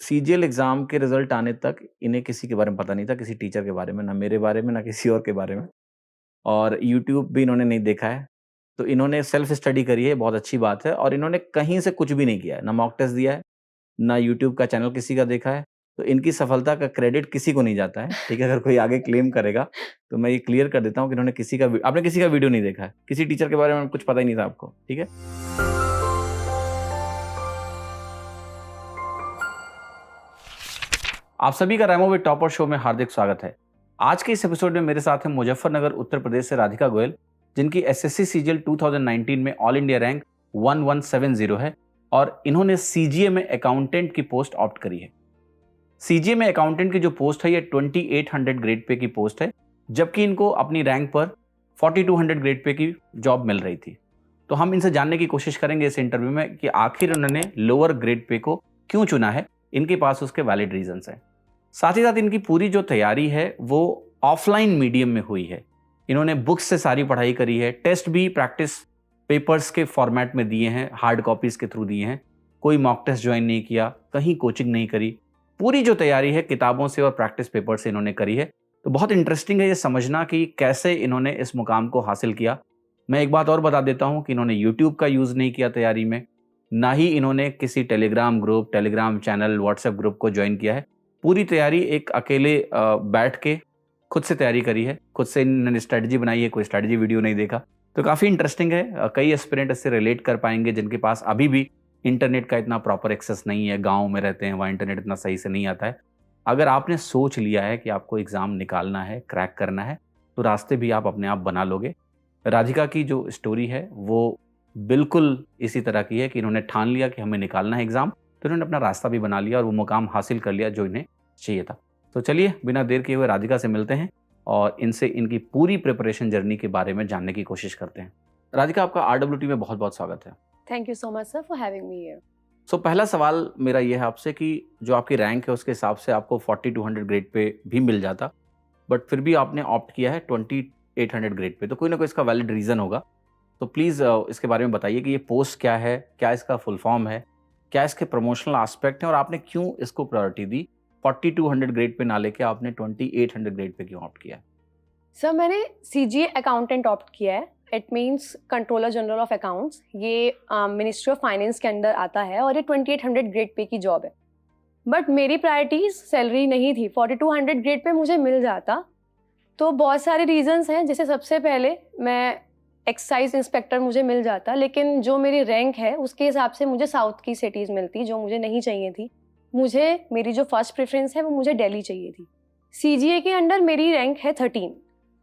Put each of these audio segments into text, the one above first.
CGL exam के result आने तक इन्हें किसी के बारे में पता नहीं था, किसी टीचर के बारे में, ना मेरे बारे में, ना किसी और के बारे में और यूट्यूब भी इन्होंने नहीं देखा है। तो इन्होंने सेल्फ स्टडी करी है, बहुत अच्छी बात है और इन्होंने कहीं से कुछ भी नहीं किया है, ना मॉक टेस्ट दिया है, ना यूट्यूब का चैनल किसी का देखा है। तो इनकी सफलता का क्रेडिट किसी को नहीं जाता है, ठीक है? अगर कोई आगे क्लेम करेगा, तो मैं ये क्लियर कर देता हूँ कि इन्होंने आपने किसी का वीडियो नहीं देखा है, किसी टीचर के बारे में कुछ पता ही नहीं था आपको, ठीक है? आप सभी का रैमो विद टॉपर शो में हार्दिक स्वागत है। आज के इस एपिसोड में मेरे साथ हैं मुजफ्फरनगर उत्तर प्रदेश से राधिका गोयल, जिनकी एसएससी सीजीएल 2019 में ऑल इंडिया रैंक 1170 है और इन्होंने सीजीए में अकाउंटेंट की पोस्ट ऑप्ट करी है। सीजीए में अकाउंटेंट की जो पोस्ट है ये 2800 ग्रेड पे की पोस्ट है, जबकि इनको अपनी रैंक पर 4200 ग्रेड पे की जॉब मिल रही थी। तो हम इनसे जानने की कोशिश करेंगे इस इंटरव्यू में कि आखिर उन्होंने लोअर ग्रेड पे को क्यों चुना है, इनके पास उसके वैलिड रीजंस हैं। साथ ही साथ इनकी पूरी जो तैयारी है वो ऑफलाइन मीडियम में हुई है। इन्होंने बुक्स से सारी पढ़ाई करी है, टेस्ट भी प्रैक्टिस पेपर्स के फॉर्मेट में दिए हैं, हार्ड कॉपीज के थ्रू दिए हैं, कोई मॉक टेस्ट ज्वाइन नहीं किया, कहीं कोचिंग नहीं करी। पूरी जो तैयारी है किताबों से और प्रैक्टिस पेपर से इन्होंने करी है। तो बहुत इंटरेस्टिंग है ये समझना कि कैसे इन्होंने इस मुकाम को हासिल किया। मैं एक बात और बता देता हूं कि इन्होंने यूट्यूब का यूज नहीं किया तैयारी में, ना ही इन्होंने किसी Telegram group, Telegram channel, WhatsApp group को ज्वाइन किया है। पूरी तैयारी एक अकेले बैठ के खुद से तैयारी करी है, खुद से इन्होंने स्ट्रेटजी बनाई है, कोई स्ट्रेटजी वीडियो नहीं देखा। तो काफ़ी इंटरेस्टिंग है। कई एस्पिरेंट इससे रिलेट कर पाएंगे जिनके पास अभी भी इंटरनेट का इतना प्रॉपर एक्सेस नहीं है, गाँव में रहते हैं, वहाँ इंटरनेट इतना सही से नहीं आता है। अगर आपने सोच लिया है कि आपको एग्ज़ाम निकालना है, क्रैक करना है, तो रास्ते भी आप अपने आप बना लोगे। राधिका की जो स्टोरी है वो बिल्कुल इसी तरह की है कि इन्होंने ठान लिया कि हमें निकालना है एग्ज़ाम, तो इन्होंने अपना रास्ता भी बना लिया और वो मुकाम हासिल कर लिया जो इन्हें चाहिए था। तो चलिए बिना देर किए हुए राधिका से मिलते हैं और इनसे इनकी पूरी प्रिपरेशन जर्नी के बारे में जानने की कोशिश करते हैं। राधिका, आपका आरडब्ल्यूटी में बहुत बहुत स्वागत है। Thank you so much sir for having me here. पहला सवाल मेरा ये है आपसे कि जो आपकी रैंक है उसके हिसाब से आपको 4200 ग्रेड पे भी मिल जाता, बट फिर भी आपने ऑप्ट किया है 2800 ग्रेड पे, तो कोई ना कोई इसका वैलिड रीज़न होगा। तो प्लीज़ इसके बारे में बताइए कि ये पोस्ट क्या है, क्या इसका फुल फॉर्म है, क्या इसके प्रमोशनल एस्पेक्ट हैं और आपने क्यों इसको प्रायोरिटी दी? 4200 ग्रेड पे ना लेके आपने 2800 ग्रेड पे क्यों ऑप्ट किया? सर मैंने सीजीए अकाउंटेंट ऑप्ट किया है। It means controller general of accounts. ये मिनिस्ट्री ऑफ फाइनेंस के अंडर आता है और ये 2800 ग्रेड पे की जॉब है। बट मेरी प्रायोरिटीज सैलरी नहीं थी, 4200 ग्रेड पे मुझे मिल जाता। तो बहुत सारे रीजंस हैं, जैसे सबसे पहले मैं एक्साइज इंस्पेक्टर मुझे मिल जाता, लेकिन जो मेरी रैंक है उसके हिसाब से मुझे साउथ की सिटीज़ मिलती जो मुझे नहीं चाहिए थी। मेरी जो फर्स्ट प्रेफरेंस है वो मुझे दिल्ली चाहिए थी। सीजीए के अंडर मेरी रैंक है 13,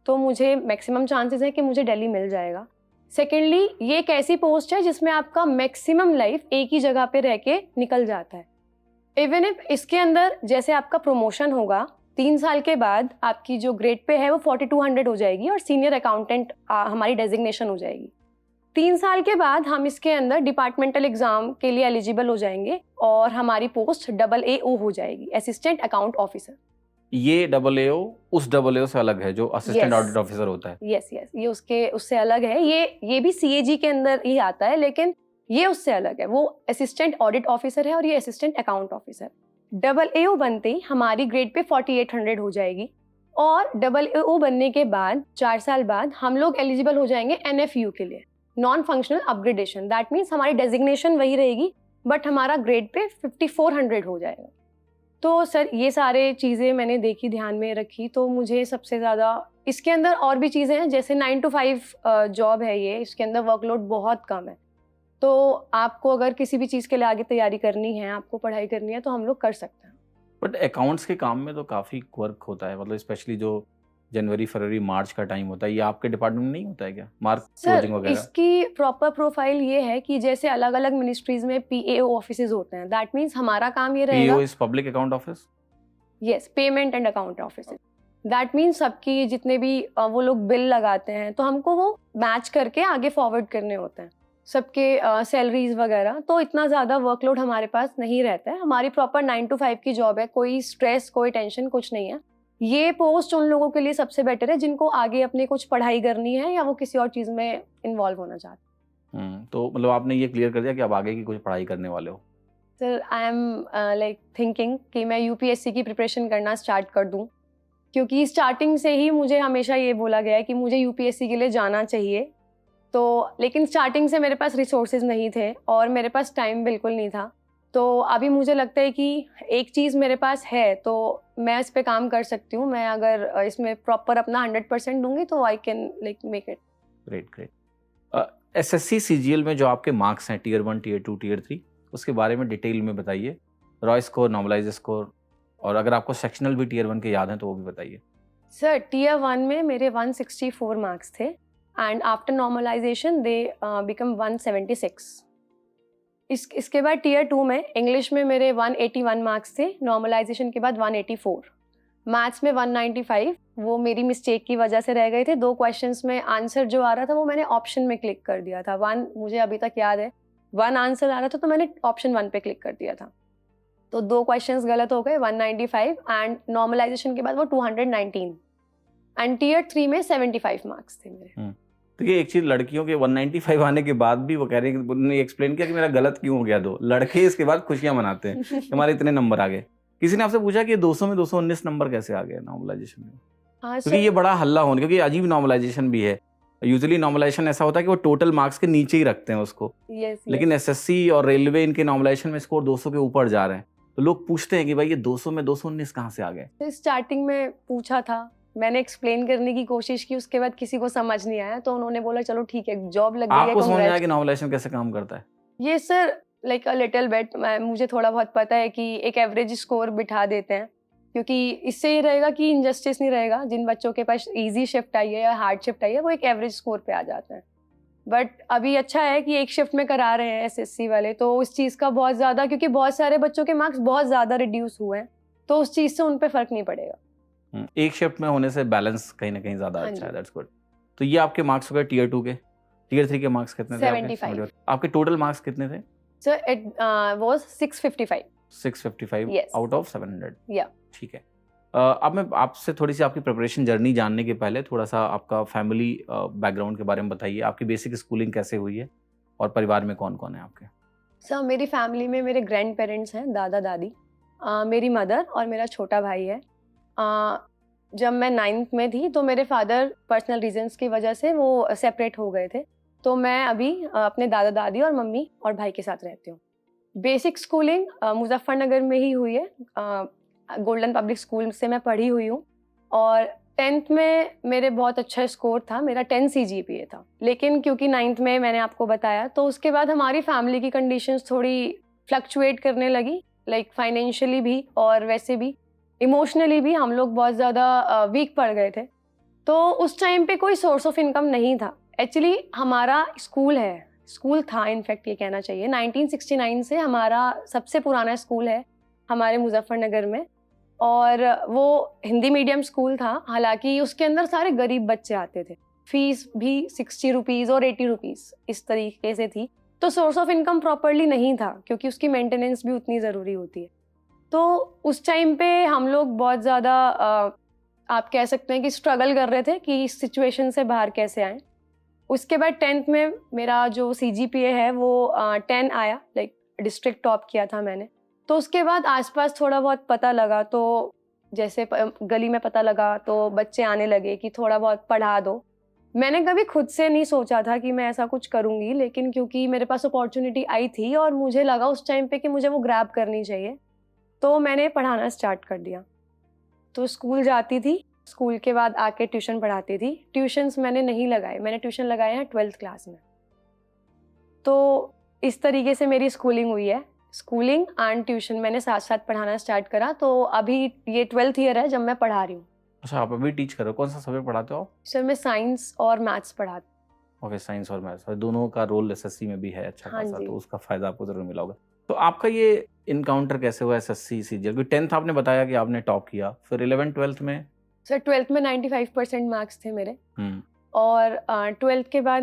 तो मुझे मैक्सिमम चांसेस है कि मुझे दिल्ली मिल जाएगा। सेकेंडली, ये एक ऐसी पोस्ट है जिसमें आपका मैक्सिमम लाइफ एक ही जगह पे रह के निकल जाता है। इवन इफ इसके अंदर जैसे आपका प्रमोशन होगा 3 साल के बाद, आपकी जो ग्रेड पे है वो 4200 हो जाएगी और सीनियर अकाउंटेंट हमारी डेजिग्नेशन हो जाएगी। 3 साल के बाद हम इसके अंदर डिपार्टमेंटल एग्जाम के लिए एलिजिबल हो जाएंगे और हमारी पोस्ट AAO हो जाएगी, असिस्टेंट अकाउंट ऑफिसर। ये AAO उस AAO से अलग है जो असिस्टेंट ऑडिट ऑफिसर होता है। यस, ये उससे अलग है। ये भी सीएजी के अंदर ही आता है, लेकिन ये उससे अलग है। वो असिस्टेंट ऑडिट ऑफिसर है और ये असिस्टेंट अकाउंट ऑफिसर। AAO बनते ही हमारी ग्रेड पे 4800 हो जाएगी और AAO बनने के बाद 4 साल बाद हम लोग एलिजिबल हो जाएंगे NFU के लिए, non functional upgradation. That means हमारी डेजिग्नेशन वही रहेगी बट हमारा ग्रेड पे 5400 हो जाएगा। तो सर ये सारे चीज़ें मैंने देखी, ध्यान में रखी, तो मुझे सबसे ज़्यादा इसके अंदर और भी चीज़ें हैं, जैसे 9 to 5 जॉब है ये, इसके अंदर वर्कलोड बहुत कम है। तो आपको अगर किसी भी चीज़ के लिए आगे तैयारी करनी है, आपको पढ़ाई करनी है, तो हम लोग कर सकते हैं। बट अकाउंट्स के काम में तो काफ़ी वर्क होता है, मतलब स्पेशली जो जनवरी, फरवरी, मार्च का टाइम होता है, ये आपके डिपार्टमेंट में नहीं होता है क्या? मार्क क्लोजिंग सर वगैरह? इसकी प्रॉपर प्रोफाइल ये है कि जैसे अलग अलग मिनिस्ट्रीज में PAO ऑफिसेज होते हैं। दैट मीन्स हमारा काम ये रहेगा। PAO is public account office? Yes, payment and account offices. That means सबकी जितने भी वो लोग बिल लगाते हैं तो हमको वो मैच करके आगे फॉरवर्ड करने होते हैं, सबके सैलरीज वगैरह। तो इतना ज़्यादा वर्कलोड हमारे पास नहीं रहता है। हमारी प्रॉपर 9 to 5 की जॉब है, कोई स्ट्रेस, कोई टेंशन, कुछ नहीं है। ये पोस्ट उन लोगों के लिए सबसे बेटर है जिनको आगे अपने कुछ पढ़ाई करनी है या वो किसी और चीज़ में इन्वॉल्व होना चाहते हैं। तो मतलब आपने ये क्लियर कर दिया कि आप आगे की कुछ पढ़ाई करने वाले हो। Sir I am like thinking कि मैं यूपीएससी की प्रिपरेशन करना स्टार्ट कर दूं, क्योंकि स्टार्टिंग से ही मुझे हमेशा ये बोला गया है कि मुझे यूपीएससी के लिए जाना चाहिए। तो लेकिन स्टार्टिंग से मेरे पास रिसोर्सेज नहीं थे और मेरे पास टाइम बिल्कुल नहीं था। तो अभी मुझे लगता है कि एक चीज़ मेरे पास है तो मैं इस पे काम कर सकती हूँ। मैं अगर इसमें प्रॉपर अपना 100% दूंगी तो I can like make it. Great great. SSC CGL में जो आपके मार्क्स हैं टीयर 1, टीयर 2, टीयर 3, उसके बारे में डिटेल में बताइए। रॉय स्कोर, नॉर्मलाइज स्कोर, और अगर आपको सेक्शनल भी टीयर 1 के याद हैं तो वो भी बताइए। सर टीयर 1 में मेरे 164 मार्क्स थे and after normalization they become 176। इसके बाद टीयर 2 में इंग्लिश में मेरे 181 मार्क्स थे, नॉर्मलाइजेशन के बाद 184। मैथ्स में 195, वो मेरी मिस्टेक की वजह से रह गए थे। 2 क्वेश्चंस में आंसर जो आ रहा था वो मैंने ऑप्शन में क्लिक कर दिया था। 1 मुझे अभी तक याद है, 1 आंसर आ रहा था तो मैंने ऑप्शन 1 पे क्लिक कर दिया था, तो 2 क्वेश्चंस गलत हो गए। 195 एंड नॉर्मलाइजेशन के बाद वो 219 एंड टीयर 3 में 75 मार्क्स थे मेरे। तो ये एक चीज, लड़कियों के 195 आने के बाद भी वो कह रहे हैं कि उन्होंने एक्सप्लेन किया कि मेरा गलत क्यों हो गया 2। लड़के इसके बाद खुशियां मनाते हैं कि हमारे इतने नंबर आ गए। किसी ने आपसे पूछा कि ये 200 में 219 नंबर कैसे आ गए नॉर्मलाइजेशन में? हाँ क्योंकि ये बड़ा हल्ला होने, क्योंकि अजीब नॉर्मलाइजेशन भी है। यूजुअली नॉर्मलाइजेशन ऐसा होता है कि वो टोटल मार्क्स के नीचे ही रखते हैं उसको, लेकिन एसएससी और रेलवे इनके नॉर्मलाइजेशन में स्कोर 200 के ऊपर जा रहे हैं। तो लोग पूछते हैं कि भाई ये 200 में 219 कहाँ से आ गए? स्टार्टिंग में पूछा था, मैंने एक्सप्लेन करने की कोशिश की, उसके बाद किसी को समझ नहीं आया तो उन्होंने बोला चलो ठीक है, जॉब लग गई है। आपको समझ में आया कि नॉर्मलाइजेशन कैसे काम करता है? ये sir like a little bit मुझे थोड़ा बहुत पता है कि एक एवरेज स्कोर बिठा देते हैं, क्योंकि इससे ये रहेगा कि इनजस्टिस नहीं रहेगा। जिन बच्चों के पास इजी शिफ्ट आई है या हार्ड शिफ्ट आई है वो एक एवरेज स्कोर पे आ जाते हैं। बट अभी अच्छा है कि एक शिफ्ट में करा रहे हैं एसएससी वाले, तो उस चीज़ का बहुत ज़्यादा, क्योंकि बहुत सारे बच्चों के मार्क्स बहुत ज़्यादा रिड्यूस हुए हैं, तो उस चीज़ से उन पे फर्क नहीं पड़ेगा। एक शिफ्ट में होने से बैलेंस कहीं ना कहीं ज्यादा अच्छा है। That's good. तो ये आपके मार्क्स हो गए टीयर 2 के। टीयर 3 के मार्क्स कितने थे? 75। आपके टोटल मार्क्स कितने थे? Sir it was 655। 655 Yes. Out of 700। Yeah. ठीक है। अब मैं आपसे थोड़ी सी आपकी प्रिपरेशन जर्नी जानने के पहले थोड़ा सा आपका फैमिली बैकग्राउंड के बारे में बताइए। आपकी बेसिक स्कूलिंग कैसे हुई है और परिवार में कौन कौन है आपके? सर मेरी फैमिली में मेरे ग्रैंड पेरेंट्स हैं, दादा दादी, मेरी मदर और मेरा छोटा भाई है। जब मैं 9th में थी तो मेरे फादर पर्सनल रीजंस की वजह से वो सेपरेट हो गए थे, तो मैं अभी अपने दादा दादी और मम्मी और भाई के साथ रहती हूँ। बेसिक स्कूलिंग मुजफ्फरनगर में ही हुई है, गोल्डन पब्लिक स्कूल से मैं पढ़ी हुई हूँ। और 10th में मेरे बहुत अच्छा स्कोर था, मेरा 10 CGPA था। लेकिन क्योंकि 9th में मैंने आपको बताया, तो उसके बाद हमारी फैमिली की कंडीशंस थोड़ी फ्लक्चुएट करने लगी, लाइक फाइनेंशियली भी और वैसे भी इमोशनली भी हम लोग बहुत ज़्यादा वीक पड़ गए थे। तो उस टाइम पे कोई सोर्स ऑफ इनकम नहीं था। एक्चुअली हमारा स्कूल था, इनफैक्ट ये कहना चाहिए 1969 से हमारा सबसे पुराना स्कूल है हमारे मुजफ्फरनगर में, और वो हिंदी मीडियम स्कूल था। हालांकि उसके अंदर सारे गरीब बच्चे आते थे, फीस भी 60 रुपीज़ और 80 रुपीज़ इस तरीके से थी। तो सोर्स ऑफ इनकम प्रॉपरली नहीं था, क्योंकि उसकी मेंटेनेंस भी उतनी ज़रूरी होती है। तो उस टाइम पे हम लोग बहुत ज़्यादा आप कह सकते हैं कि स्ट्रगल कर रहे थे कि इस सिचुएशन से बाहर कैसे आएँ। उसके बाद 10th में मेरा जो CGPA है वो 10 आया, लाइक डिस्ट्रिक्ट टॉप किया था मैंने। तो उसके बाद आसपास थोड़ा बहुत पता लगा, तो जैसे गली में पता लगा तो बच्चे आने लगे कि थोड़ा बहुत पढ़ा दो। मैंने कभी खुद से नहीं सोचा था कि मैं ऐसा कुछ करूँगी, लेकिन क्योंकि मेरे पास अपॉर्चुनिटी आई थी और मुझे लगा उस टाइम पे कि मुझे वो ग्रैब करनी चाहिए, तो मैंने पढ़ाना स्टार्ट कर दिया। तो स्कूल जाती थी, स्कूल के बाद आके ट्यूशन पढ़ाती थी। ट्यूशन्स मैंने नहीं लगाए, मैंने ट्यूशन लगाए हैं 12th क्लास में। तो इस तरीके से मेरी स्कूलिंग हुई है। स्कूलिंग एंड ट्यूशन मैंने साथ साथ पढ़ाना स्टार्ट करा, तो अभी ये 12th ईयर है जब मैं पढ़ा रही हूँ। अच्छा, आप अभी टीच कर रहे हो? कौन सा सब्जेक्ट पढ़ाते हो आप? सर मैं साइंस और मैथ्स पढ़ाती हूँ। ओके, साइंस और मैथ्स, दोनों का रोल एसएससी में भी है अच्छा हाँ खासा, जी। तो उसका फायदा आपको जरूर मिला होगा। तो आपका ये इनकाउंटर कैसे हुआ एसएससी सीजीएल? क्योंकि 10th आपने बताया कि आपने टॉप किया, फिर 11th 12th में? सर 12th में 95% मार्क्स थे मेरे, और 12th के बाद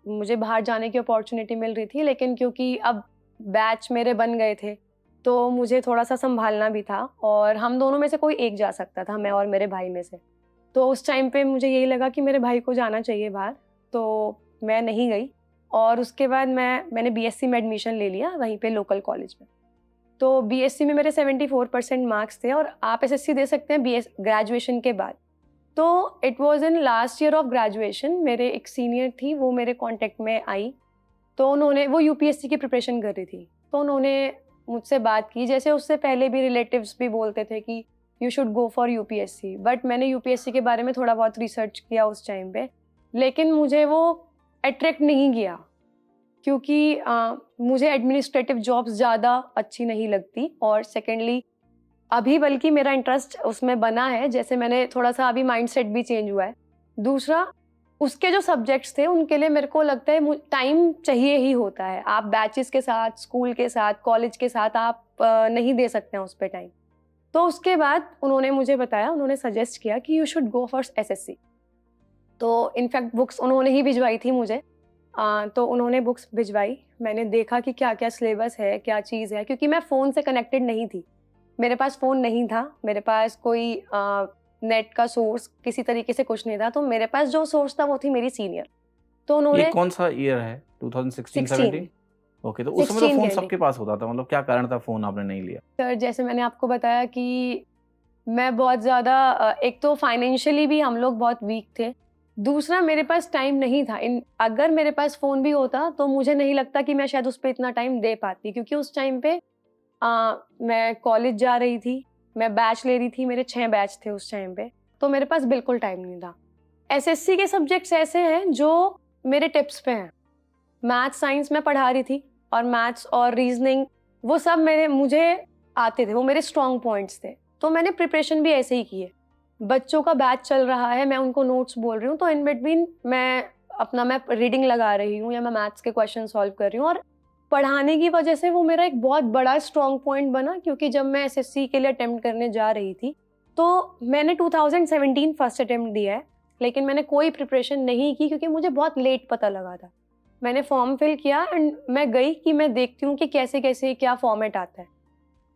मुझे बाहर जाने की अपॉर्चुनिटी मिल रही थी, लेकिन क्योंकि अब बैच मेरे बन गए थे तो मुझे थोड़ा सा संभालना भी था, और हम दोनों में से कोई एक जा सकता था, मैं और मेरे भाई में से। तो उस टाइम पे मुझे यही लगा कि मेरे भाई को जाना चाहिए बाहर, तो मैं नहीं गई। और उसके बाद मैंने BSc में एडमिशन ले लिया वहीं पे लोकल कॉलेज में। तो बीएससी में मेरे 74% मार्क्स थे और आप एसएससी दे सकते हैं बीएस ग्रेजुएशन के बाद। तो it was in last year of graduation, मेरे एक सीनियर थी, वो मेरे कांटेक्ट में आई। तो उन्होंने, वो यूपीएससी की प्रिपरेशन कर रही थी, तो उन्होंने मुझसे बात की। जैसे उससे पहले भी रिलेटिव्स भी बोलते थे कि you should go for UPSC, but मैंने यूपीएससी के बारे में थोड़ा बहुत रिसर्च किया उस टाइम पे, लेकिन मुझे वो अट्रैक्ट नहीं किया क्योंकि मुझे एडमिनिस्ट्रेटिव जॉब्स ज़्यादा अच्छी नहीं लगती। और सेकेंडली अभी बल्कि मेरा इंटरेस्ट उसमें बना है, जैसे मैंने थोड़ा सा अभी माइंडसेट भी चेंज हुआ है। दूसरा, उसके जो सब्जेक्ट्स थे उनके लिए मेरे को लगता है टाइम चाहिए ही होता है। आप बैचेस के साथ, स्कूल के साथ, कॉलेज के साथ आप नहीं दे सकते हैं उस पर टाइम। तो उसके बाद उन्होंने मुझे बताया, उन्होंने सजेस्ट किया कि you should go for SSC. तो इनफैक्ट बुक्स उन्होंने ही भिजवाई थी मुझे। तो उन्होंने बुक्स भिजवाई, मैंने देखा कि क्या क्या सिलेबस है, क्या चीज़ है, क्योंकि मैं फ़ोन से कनेक्टेड नहीं थी, मेरे पास फ़ोन नहीं था, मेरे पास कोई नेट का सोर्स किसी तरीके से कुछ नहीं था। तो मेरे पास जो सोर्स था वो थी मेरी सीनियर। तो उन्होंने, ये कौन सा ईयर है, 2016-17? ओके, तो उस समय तो 16 फोन के सबके पास होता था, मतलब क्या कारण था फोन आपने नहीं लिया? सर जैसे मैंने आपको बताया कि मैं बहुत ज़्यादा, एक तो फाइनेंशियली भी हम लोग बहुत वीक थे, दूसरा मेरे पास टाइम नहीं था। अगर मेरे पास फ़ोन भी होता तो मुझे नहीं लगता कि मैं शायद उस पर इतना टाइम दे पाती, क्योंकि उस टाइम पे मैं कॉलेज जा रही थी, मैं बैच ले रही थी, मेरे 6 बैच थे उस टाइम पे, तो मेरे पास बिल्कुल टाइम नहीं था। एसएससी के सब्जेक्ट्स ऐसे हैं जो मेरे टिप्स पे हैं। मैथ्स साइंस मैं पढ़ा रही थी, और मैथ्स और रीजनिंग वो सब मुझे आते थे, वो मेरे स्ट्रॉन्ग पॉइंट्स थे। तो मैंने प्रिपरेशन भी ऐसे ही की है। बच्चों का बैच चल रहा है, मैं उनको नोट्स बोल रही हूँ, तो इन बिटवीन मैं रीडिंग लगा रही हूँ या मैं मैथ्स के क्वेश्चन सॉल्व कर रही हूँ। और पढ़ाने की वजह से वो मेरा एक बहुत बड़ा स्ट्रॉन्ग पॉइंट बना, क्योंकि जब मैं एसएससी के लिए अटेम्प्ट करने जा रही थी तो मैंने 2017 फर्स्ट अटेम्प्ट दिया है, लेकिन मैंने कोई प्रिपरेशन नहीं की क्योंकि मुझे बहुत लेट पता लगा था। मैंने फॉर्म फिल किया एंड मैं गई कि मैं देखती हूँ कि कैसे कैसे क्या फॉर्मेट आता है।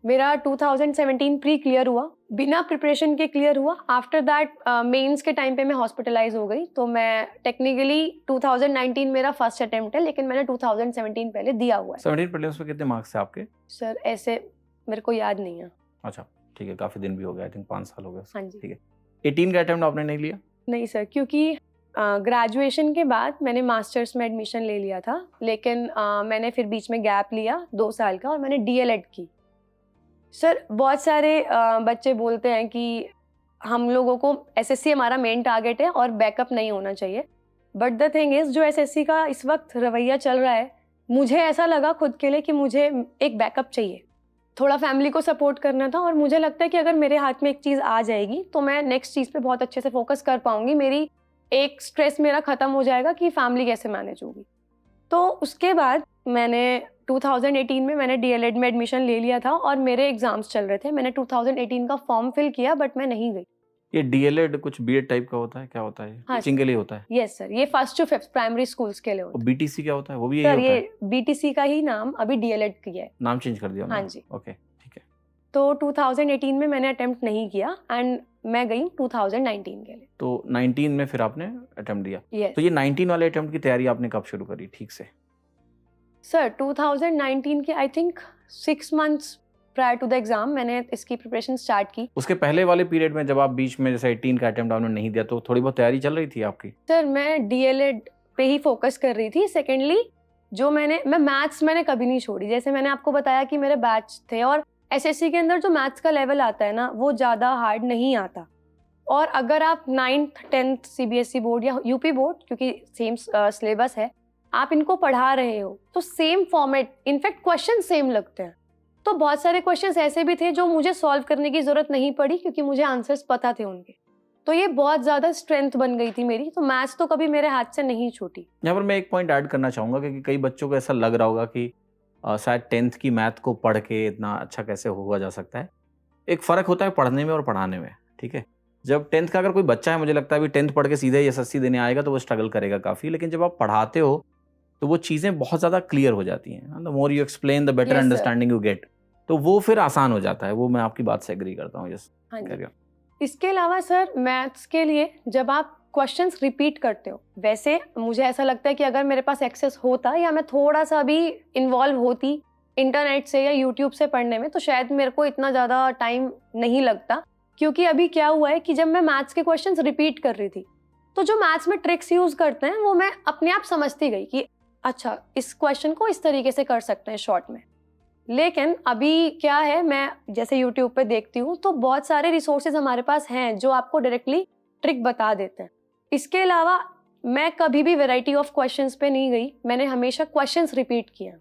मेरा 2017 प्री क्लियर हुआ, बिना प्रिपरेशन के क्लियर हुआ। आफ्टर दैट मेंस के टाइम पे मैं हॉस्पिटलाइज हो गई, तो मैं टेक्निकली 2019 मेरा फर्स्ट अटेम्प्ट है, लेकिन मैंने 2017 पहले दिया हुआ है। 17 प्रीलिम्स में कितने मार्क्स थे आपके? सर ऐसे मेरे को याद नहीं है। अच्छा ठीक है, काफी दिन भी हो गया, आई थिंक 5 साल हो गए। हाँ जी। ठीक है, 18 का अटेम्प्ट आपने नहीं लिया? नहीं सर, क्योंकि ग्रेजुएशन के बाद मैंने मास्टर्स में एडमिशन ले लिया था, लेकिन मैंने फिर बीच में गैप लिया 2 साल का और मैंने डीएलएड की। सर बहुत सारे बच्चे बोलते हैं कि हम लोगों को एसएससी हमारा मेन टारगेट है और बैकअप नहीं होना चाहिए, बट द थिंग इज जो एसएससी का इस वक्त रवैया चल रहा है, मुझे ऐसा लगा खुद के लिए कि मुझे एक बैकअप चाहिए, थोड़ा फैमिली को सपोर्ट करना था। और मुझे लगता है कि अगर मेरे हाथ में एक चीज़ आ जाएगी तो मैं नेक्स्ट चीज़ पे बहुत अच्छे से फोकस कर पाऊंगी, मेरी एक स्ट्रेस मेरा ख़त्म हो जाएगा कि फैमिली कैसे मैनेज होगी। तो उसके बाद मैंने 2018 में मैंने डीएलएड में एडमिशन ले लिया था और मेरे एग्जाम्स चल रहे थे। मैंने 2018 का फॉर्म फिल किया, बट मैं नहीं गई। ये डीएलएड कुछ बीएड टाइप का होता है, क्या होता है? हाँ टीचिंग के लिए होता है? यस सर, ये 1st to 5th primary schools के लिए होता और है। बीटीसी क्या होता है, वो भी यही सर होता है? ये बीटीसी का ही नाम अभी डीएलएड किया है। नाम चेंज कर दिया हाँ उन्होंने? जी। ओके ठीक है। तो 2018 में मैंने अटेम्प्ट नहीं किया एंड मैं गई 2019 के लिए। तो 19 में फिर आपने अटेम्प्ट दिया। यस तो ये 19 वाले अटेम्प्ट की तैयारी आपने कब शुरू करी ठीक से? सर 2019 के I think 6 months prior to the exam मैंने इसकी प्रिपरेशन स्टार्ट की। उसके पहले वाले पीरियड में जब आप बीच में जैसे 18 का अटेम्प्ट आपने नहीं दिया, तो थोड़ी बहुत तैयारी चल रही थी आपकी? सर मैं डीएलएड पे ही फोकस कर रही थी। सेकेंडली जो मैं मैथ्स मैंने कभी नहीं छोड़ी। जैसे मैंने आपको बताया कि मेरे बैच थे, और एसएससी के अंदर जो मैथ्स का लेवल आता है ना, वो ज़्यादा हार्ड नहीं आता। और अगर आप 9th 10th सीबीएसई बोर्ड या यूपी बोर्ड, क्योंकि सेम सिलेबस है, आप इनको पढ़ा रहे हो तो same format, in fact question same लगते हैं। तो बहुत सारे क्वेश्चंस ऐसे भी थे जो मुझे सॉल्व करने की जरूरत नहीं पड़ी, क्योंकि मुझे आंसर्स पता थे उनके। तो ये बहुत ज़्यादा स्ट्रेंथ बन गई थी मेरी। तो मैथ्स तो कभी मेरे हाथ से नहीं छूटी। यहाँ पर मैं एक पॉइंट ऐड करना चाहूँगा, क्योंकि कई बच्चों को ऐसा लग रहा होगा कि शायद 10th की मैथ को पढ़ के इतना अच्छा कैसे हुआ जा सकता है। एक फ़र्क होता है पढ़ने में और पढ़ाने में, ठीक है? जब 10th का अगर कोई बच्चा है, मुझे लगता है अभी 10th पढ़ के सीधे ही एसएससी देने आएगा तो वो स्ट्रगल करेगा काफ़ी, लेकिन जब आप पढ़ाते हो तो वो चीज़ें बहुत ज़्यादा क्लियर हो जाती हैं। The more you explain the better Yes, sir. Understanding you get, तो वो फिर आसान हो जाता है। वो मैं आपकी बात से एग्री करता हूँ। यस, हाँ जी। करिए। इसके अलावा सर मैथ्स के लिए जब आप क्वेश्चंस रिपीट करते हो, वैसे मुझे ऐसा लगता है कि अगर मेरे पास एक्सेस होता या मैं थोड़ा सा भी इन्वॉल्व होती इंटरनेट से या यूट्यूब से पढ़ने में, तो शायद मेरे को इतना ज़्यादा टाइम नहीं लगता। क्योंकि अभी क्या हुआ है कि जब मैं मैथ्स के क्वेश्चंस रिपीट कर रही थी, तो जो मैथ्स में ट्रिक्स यूज़ करते हैं वो मैं अपने आप समझती गई कि अच्छा इस क्वेश्चन को इस तरीके से कर सकते हैं शॉर्ट में। लेकिन अभी क्या है, मैं जैसे यूट्यूब पे देखती हूँ तो बहुत सारे रिसोर्सेज हमारे पास हैं जो आपको डायरेक्टली ट्रिक बता देते हैं। इसके अलावा मैं कभी भी वैरायटी ऑफ क्वेश्चंस पे नहीं गई, मैंने हमेशा क्वेश्चंस रिपीट किए।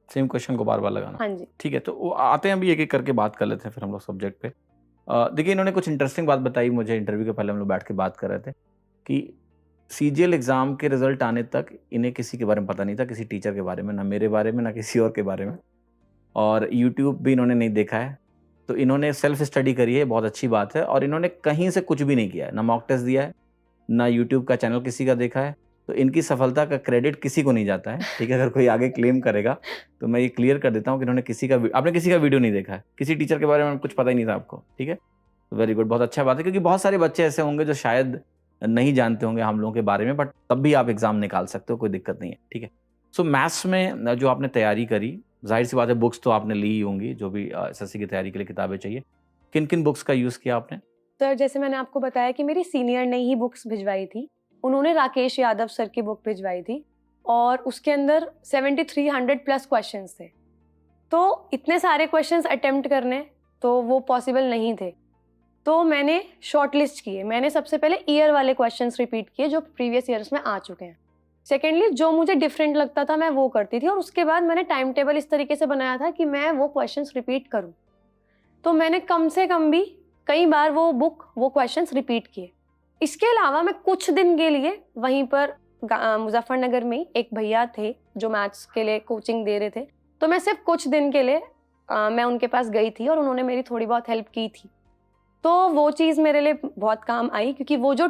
सेम क्वेश्चन को बार बार लगाना। हाँ जी। ठीक है, तो वो आते हैं अभी एक एक करके बात कर लेते हैं फिर हम लोग सब्जेक्ट पे। देखिए इन्होंने कुछ इंटरेस्टिंग बात बताई मुझे, इंटरव्यू के पहले हम लोग बैठ के बात कर रहे थे कि सीजीएल एग्ज़ाम के रिजल्ट आने तक इन्हें किसी के बारे में पता नहीं था, किसी टीचर के बारे में, ना मेरे बारे में, ना किसी और के बारे में, और यूट्यूब भी इन्होंने नहीं देखा है। तो इन्होंने सेल्फ स्टडी करी है, बहुत अच्छी बात है, और इन्होंने कहीं से कुछ भी नहीं किया है, ना मॉक टेस्ट दिया है, ना यूट्यूब का चैनल किसी का देखा है। तो इनकी सफलता का क्रेडिट किसी को नहीं जाता है, ठीक है। अगर कोई आगे क्लेम करेगा तो मैं ये क्लियर कर देता हूँ कि इन्होंने आपने किसी का वीडियो नहीं देखा है, किसी टीचर के बारे में कुछ पता ही नहीं था आपको, ठीक है। वेरी गुड, बहुत अच्छा बात है, क्योंकि बहुत सारे बच्चे ऐसे होंगे जो शायद नहीं जानते होंगे हम लोगों के बारे में, बट तब भी आप एग्जाम निकाल सकते हो, कोई दिक्कत नहीं है, ठीक है। सो मैथ्स में जो आपने तैयारी करी, जाहिर सी बात है बुक्स तो आपने ली ही होंगी, जो भी एसएससी की तैयारी के लिए किताबें चाहिए। किन किन बुक्स का यूज़ किया आपने? सर जैसे मैंने आपको बताया कि मेरी सीनियर ने ही बुक्स भिजवाई थी, उन्होंने राकेश यादव सर की बुक भिजवाई थी, और उसके अंदर 7300 प्लस क्वेश्चंस थे। तो इतने सारे क्वेश्चंस अटेम्प्ट करने तो वो पॉसिबल नहीं थे, तो मैंने शॉर्ट लिस्ट किए। मैंने सबसे पहले ईयर वाले क्वेश्चंस रिपीट किए जो प्रीवियस ईयर्स में आ चुके हैं। सेकेंडली जो मुझे डिफरेंट लगता था मैं वो करती थी, और उसके बाद मैंने टाइम टेबल इस तरीके से बनाया था कि मैं वो क्वेश्चंस रिपीट करूं। तो मैंने कम से कम भी कई बार वो क्वेश्चंस रिपीट किए। इसके अलावा मैं कुछ दिन के लिए वहीं पर मुजफ्फरनगर में एक भैया थे जो मैथ्स के लिए कोचिंग दे रहे थे, तो मैं सिर्फ कुछ दिन के लिए मैं उनके पास गई थी और उन्होंने मेरी थोड़ी बहुत हेल्प की थी। तो वो चीज़ मेरे लिए बहुत काम आई, क्योंकि वो जो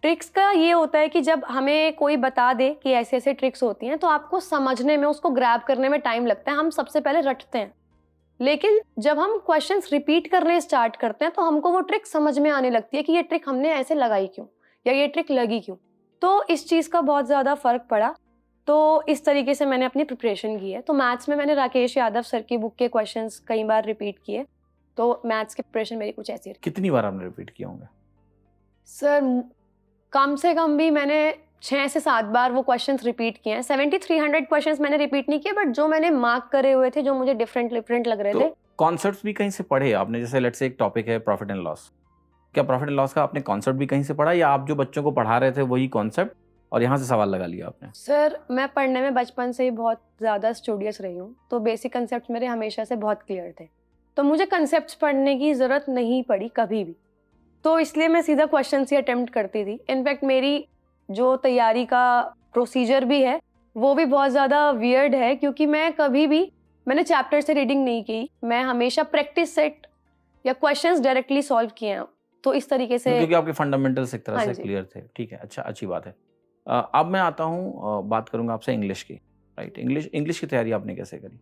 ट्रिक्स का ये होता है कि जब हमें कोई बता दे कि ऐसे ऐसे ट्रिक्स होती हैं तो आपको समझने में, उसको ग्रैब करने में टाइम लगता है। हम सबसे पहले रटते हैं, लेकिन जब हम क्वेश्चंस रिपीट करने स्टार्ट करते हैं तो हमको वो ट्रिक समझ में आने लगती है कि ये ट्रिक हमने ऐसे लगाई क्यों, या ये ट्रिक लगी क्यों। तो इस चीज़ का बहुत ज़्यादा फ़र्क पड़ा। तो इस तरीके से मैंने अपनी प्रिपरेशन की है। तो मैथ्स में मैंने राकेश यादव सर की बुक के क्वेश्चंस कई बार रिपीट किए, तो मैथ्स की प्रिपरेशन मेरी कुछ ऐसी रही। कितनी बार आपने रिपीट किया होंगे? सर कम से कम भी मैंने 6 से 7 बार वो क्वेश्चंस रिपीट किए हैं। 7300 क्वेश्चंस मैंने रिपीट नहीं किए, बट जो मैंने मार्क करे हुए थे, जो मुझे डिफरेंट लग रहे थे। कॉन्सेप्ट्स भी कहीं से पढ़े आपने? जैसे लेट्स से एक टॉपिक है प्रॉफिट एंड लॉस, क्या प्रॉफिट एंड लॉस का आपने कॉन्सेप्ट भी कहीं से पढ़ा, या आप जो बच्चों को पढ़ा रहे थे वही कॉन्सेप्ट और यहाँ से सवाल लगा लिया आपने? सर मैं पढ़ने में बचपन से ही बहुत ज़्यादा स्टूडियस रही हूँ, तो बेसिक कंसेप्ट मेरे हमेशा से बहुत क्लियर थे, तो मुझे कंसेप्ट पढ़ने की ज़रूरत नहीं पड़ी कभी भी। तो इसलिए मैं सीधा क्वेश्चन ही अटेम्प्ट करती थी। इनफैक्ट मेरी जो तैयारी का प्रोसीजर भी है वो भी बहुत ज़्यादा वियर्ड है, क्योंकि मैंने चैप्टर से रीडिंग नहीं की, मैं हमेशा प्रैक्टिस सेट या क्वेश्चंस डायरेक्टली सॉल्व किए हैं। तो इस तरीके से, क्योंकि आपके फंडामेंटल्स एक तरह हाँ से जी। क्लियर थे, ठीक है, अच्छा, अच्छी बात है। अब मैं आता हूँ, बात करूँगा आपसे इंग्लिश की, राइट। इंग्लिश की तैयारी आपने कैसे करी?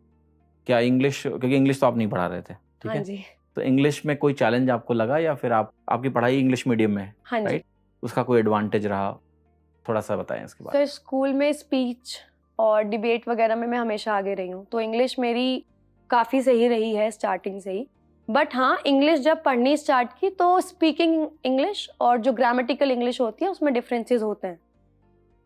क्या इंग्लिश, क्योंकि इंग्लिश तो आप नहीं पढ़ा रहे थे, ठीक हाँ है, जी। तो इंग्लिश में कोई चैलेंज आपको लगा, या फिर आपकी पढ़ाई इंग्लिश मीडियम में है, हाँ जी। राइट, उसका कोई एडवांटेज रहा? थोड़ा सा बताएं इसके बारे में। सर स्कूल में स्पीच और डिबेट वगैरह में मैं हमेशा आगे रही हूँ, तो इंग्लिश मेरी काफ़ी सही रही है स्टार्टिंग से ही। बट हाँ, इंग्लिश जब पढ़नी स्टार्ट की तो स्पीकिंग इंग्लिश और जो ग्रामेटिकल इंग्लिश होती है उसमें डिफरेंसेस होते हैं।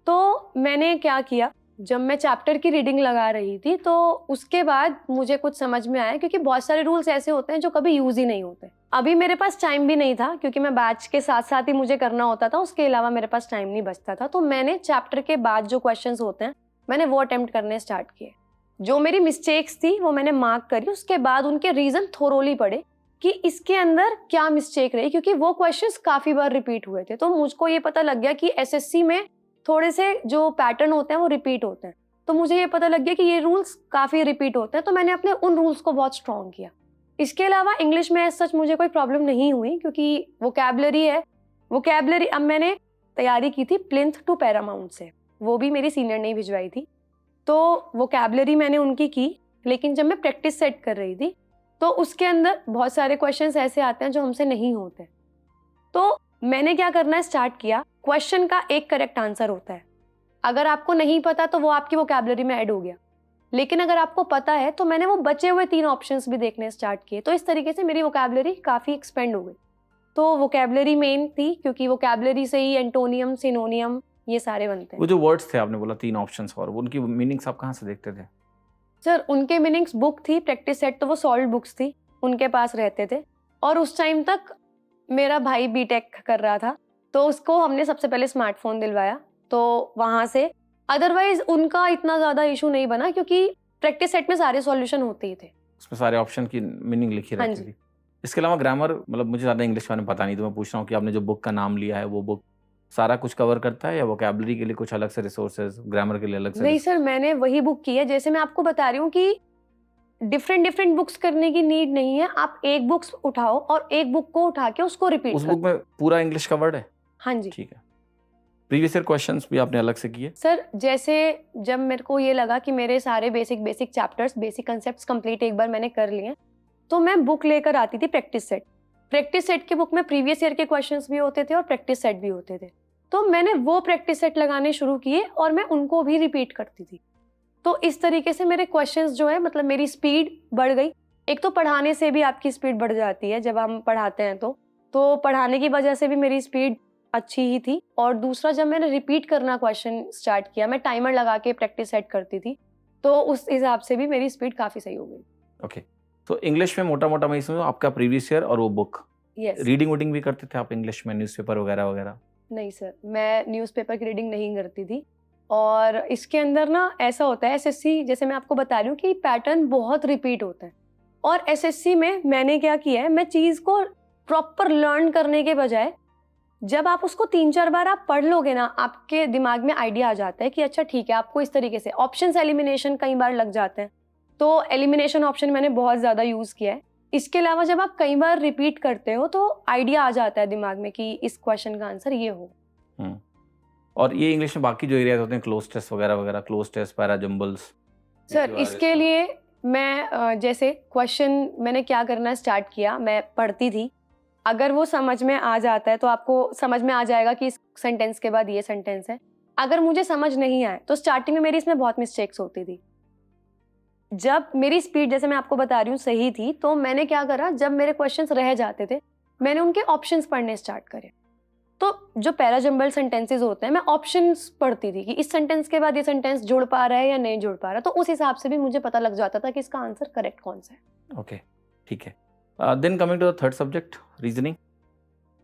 तो मैंने क्या किया, जब मैं चैप्टर की रीडिंग लगा रही थी तो उसके बाद मुझे कुछ समझ में आया, क्योंकि बहुत सारे रूल्स ऐसे होते हैं जो कभी यूज़ ही नहीं होते। अभी मेरे पास टाइम भी नहीं था, क्योंकि मैं बैच के साथ साथ ही मुझे करना होता था, उसके अलावा मेरे पास टाइम नहीं बचता था। तो मैंने चैप्टर के बाद जो क्वेश्चंस होते हैं मैंने वो अटेम्प्ट करने स्टार्ट किए। जो मेरी मिस्टेक्स थी वो मैंने मार्क करी, उसके बाद उनके रीज़न थोरोली पढ़े कि इसके अंदर क्या मिस्टेक रही, क्योंकि वो क्वेश्चंस काफ़ी बार रिपीट हुए थे। तो मुझको ये पता लग गया कि एसएससी में थोड़े से जो पैटर्न होते हैं वो रिपीट होते हैं। तो मुझे ये पता लग गया कि ये रूल्स काफ़ी रिपीट होते हैं, तो मैंने अपने उन रूल्स को बहुत स्ट्रॉन्ग किया। इसके अलावा इंग्लिश में एज सच मुझे कोई प्रॉब्लम नहीं हुई, क्योंकि वोकैबुलरी अब मैंने तैयारी की थी प्लिंथ टू पैरामाउंट से, वो भी मेरी सीनियर ने ही भिजवाई थी, तो वोकैबुलरी मैंने उनकी की। लेकिन जब मैं प्रैक्टिस सेट कर रही थी तो उसके अंदर बहुत सारे क्वेश्चंस ऐसे आते हैं जो हमसे नहीं होते, तो मैंने क्या करना स्टार्ट किया, क्वेश्चन का एक करेक्ट आंसर होता है, अगर आपको नहीं पता तो वो आपकी वोकैबुलरी में ऐड हो गया, लेकिन अगर आपको पता है तो मैंने वो बचे हुए 3 ऑप्शंस भी देखने स्टार्ट किए, तो इस तरीके से मेरी वोकैबुलरी काफ़ी एक्सपेंड हो गई। तो वोकैबुलरी मेन थी, क्योंकि वोकैबुलरी से ही एंटोनियम, सिनोनियम ये सारे बनते वो हैं। जो वर्ड्स थे आपने बोला 3 ऑप्शंस, और उनकी मीनिंग्स आप कहाँ से देखते थे? सर उनके मीनिंग्स बुक थी, प्रैक्टिस सेट तो वो सॉल्व बुक्स थी, उनके पास रहते थे। और उस टाइम तक मेरा भाई बीटेक कर रहा था, तो उसको हमने सबसे पहले स्मार्टफोन दिलवाया, तो वहाँ से। अदरवाइज उनका इतना ज़्यादा इशू नहीं बना, क्योंकि प्रैक्टिस सेट में सारे सॉल्यूशन होते ही थे। उसमें सारे ऑप्शन की मीनिंग लिखी हाँ रहती जी। थी। इसके अलावा ग्रामर, मतलब मुझे ज़्यादा इंग्लिश के बारे में पता नहीं, तो मैं पूछ रहा हूँ कि आपने जो बुक का नाम लिया है वो बुक सारा कुछ कवर करता है, या वोकैबुलरी के लिए कुछ अलग से रिसोर्सेज, ग्रामर के लिए अलग से? नहीं सर, मैंने वही बुक की है। जैसे मैं आपको बता रही हूँ कि डिफरेंट बुक्स करने की नीड नहीं है। आप एक बुक्स उठाओ और एक बुक को उठा के उसको रिपीट उस करो। बुक में पूरा इंग्लिश का वर्ड है? हाँ जी। ठीक है। प्रीवियस ईयर क्वेश्चंस भी आपने अलग से किए? सर जैसे जब मेरे को ये लगा कि मेरे सारे basic chapters, basic concepts complete एक बार मैंने कर लिए, तो मैं बुक लेकर आती थी प्रैक्टिस सेट। प्रैक्टिस सेट की बुक में प्रीवियस ईयर के क्वेश्चंस भी होते थे और प्रैक्टिस सेट भी होते थे। तो मैंने वो प्रैक्टिस सेट लगाने शुरू किए और मैं उनको भी रिपीट करती थी। तो इस तरीके से मेरे क्वेश्चंस जो है, मतलब मेरी स्पीड बढ़ गई। एक तो पढ़ाने से भी आपकी स्पीड बढ़ जाती है जब हम पढ़ाते हैं, तो पढ़ाने की वजह से भी मेरी स्पीड अच्छी ही थी। और दूसरा, जब मैंने रिपीट करना क्वेश्चन स्टार्ट किया, मैं टाइमर लगा के प्रैक्टिस सेट करती थी, तो उस हिसाब से भी मेरी स्पीड काफ़ी सही हो गई। ओके। तो इंग्लिश में मोटा मोटा मैं समझूं आपका प्रीवियस ईयर और वो बुक, यस। रीडिंग वूडिंग भी करते थे आप इंग्लिश में, न्यूज़पेपर वगैरह वगैरह? नहीं सर, मैं न्यूज़पेपर की रीडिंग नहीं करती थी। और इसके अंदर ना ऐसा होता है, एसएससी जैसे मैं आपको बता रही हूँ कि पैटर्न बहुत रिपीट होता है। और एसएससी में मैंने क्या किया है, मैं चीज़ को प्रॉपर लर्न करने के बजाय, जब आप उसको 3-4 बार आप पढ़ लोगे ना, आपके दिमाग में आइडिया आ जाता है कि अच्छा ठीक है, आपको इस तरीके से ऑप्शंस एलिमिनेशन कई बार लग जाते हैं, तो एलिमिनेशन ऑप्शन मैंने बहुत ज़्यादा यूज़ किया है। इसके अलावा जब आप कई बार रिपीट करते हो तो आइडिया आ जाता है दिमाग में कि इस क्वेश्चन का आंसर ये हो। और ये इंग्लिश में बाकी जो एरियाज होते हैं, क्लोज टेस्ट वगैरह वगैरह, क्लोज टेस्ट, पैराजम्बल्स? सर इसके लिए मैं जैसे क्वेश्चन मैंने क्या करना स्टार्ट किया, मैं पढ़ती थी। अगर वो समझ में आ जाता है तो आपको समझ में आ जाएगा कि इस सेंटेंस के बाद ये सेंटेंस है। अगर मुझे समझ नहीं आए तो स्टार्टिंग में मेरी इसमें बहुत मिस्टेक्स होती थी। जब मेरी स्पीड, जैसे मैं आपको बता रही हूँ, सही थी, तो मैंने क्या करा, जब मेरे क्वेश्चंस रह जाते थे मैंने उनके ऑप्शंस पढ़ने स्टार्ट करे। तो जो पैराजम्बल सेंटेंसेस होते हैं, मैं ऑप्शंस पढ़ती थी कि इस सेंटेंस के बाद ये सेंटेंस जुड़ पा रहा है या नहीं जुड़ पा रहा, तो उस हिसाब से भी मुझे पता लग जाता था कि इसका आंसर करेक्ट कौन सा है। ओके, ठीक है। Then coming to the third subject, reasoning.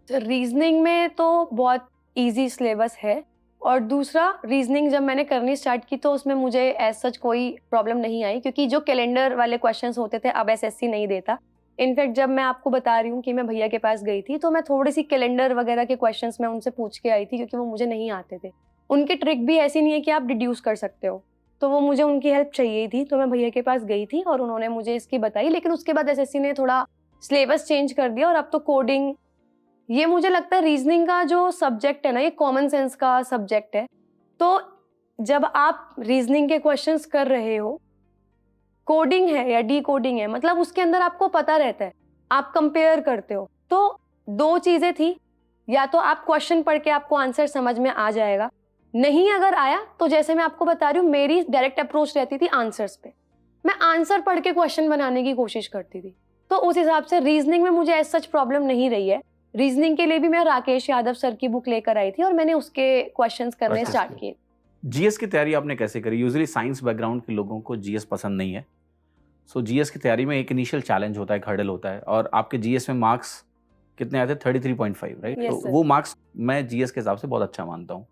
Reasoning में तो बहुत इजी सिलेबस है। और दूसरा, रीजनिंग जब मैंने करनी स्टार्ट की तो उसमें मुझे एज सच कोई प्रॉब्लम नहीं आई, क्योंकि जो कैलेंडर वाले क्वेश्चंस होते थे अब एसएससी नहीं देता। इनफैक्ट जब मैं आपको बता रही हूँ कि मैं भैया के पास गई थी, तो मैं थोड़ी सी कैलेंडर वगैरह के क्वेश्चंस मैं उनसे पूछ के आई थी, क्योंकि वो मुझे नहीं आते थे। उनकी ट्रिक भी ऐसी नहीं है कि आप डिड्यूस कर सकते हो, तो वो मुझे उनकी हेल्प चाहिए थी, तो मैं भैया के पास गई थी और उन्होंने मुझे इसकी बताई। लेकिन उसके बाद एसएससी ने थोड़ा सिलेबस चेंज कर दिया और अब तो कोडिंग, ये मुझे लगता है रीजनिंग का जो सब्जेक्ट है ना, ये कॉमन सेंस का सब्जेक्ट है। तो जब आप रीजनिंग के क्वेश्चंस कर रहे हो, कोडिंग है या डी कोडिंग है, मतलब उसके अंदर आपको पता रहता है, आप कंपेयर करते हो। तो दो चीजें थी, या तो आप क्वेश्चन पढ़ के आपको आंसर समझ में आ जाएगा, नहीं अगर आया तो जैसे मैं आपको बता रही हूँ, मेरी डायरेक्ट अप्रोच रहती थी आंसर्स पे। मैं आंसर पढ़ के क्वेश्चन बनाने की कोशिश करती थी। तो उस हिसाब से रीजनिंग में मुझे ऐसा सच प्रॉब्लम नहीं रही है। रीजनिंग के लिए भी मैं राकेश यादव सर की बुक लेकर आई थी और मैंने उसके क्वेश्चंस करने स्टार्ट किए। जीएस की तैयारी आपने कैसे करी? यूजुअली साइंस बैकग्राउंड के लोगों को जीएस पसंद नहीं है। सो जीएस की तैयारी में एक इनिशियल चैलेंज होता है, एक हर्डल होता है, और आपके जीएस में मार्क्स कितने आए थे? 33.5, राइट? Yes, तो sir. वो मार्क्स मैं जीएस के हिसाब से बहुत अच्छा मानता हूँ।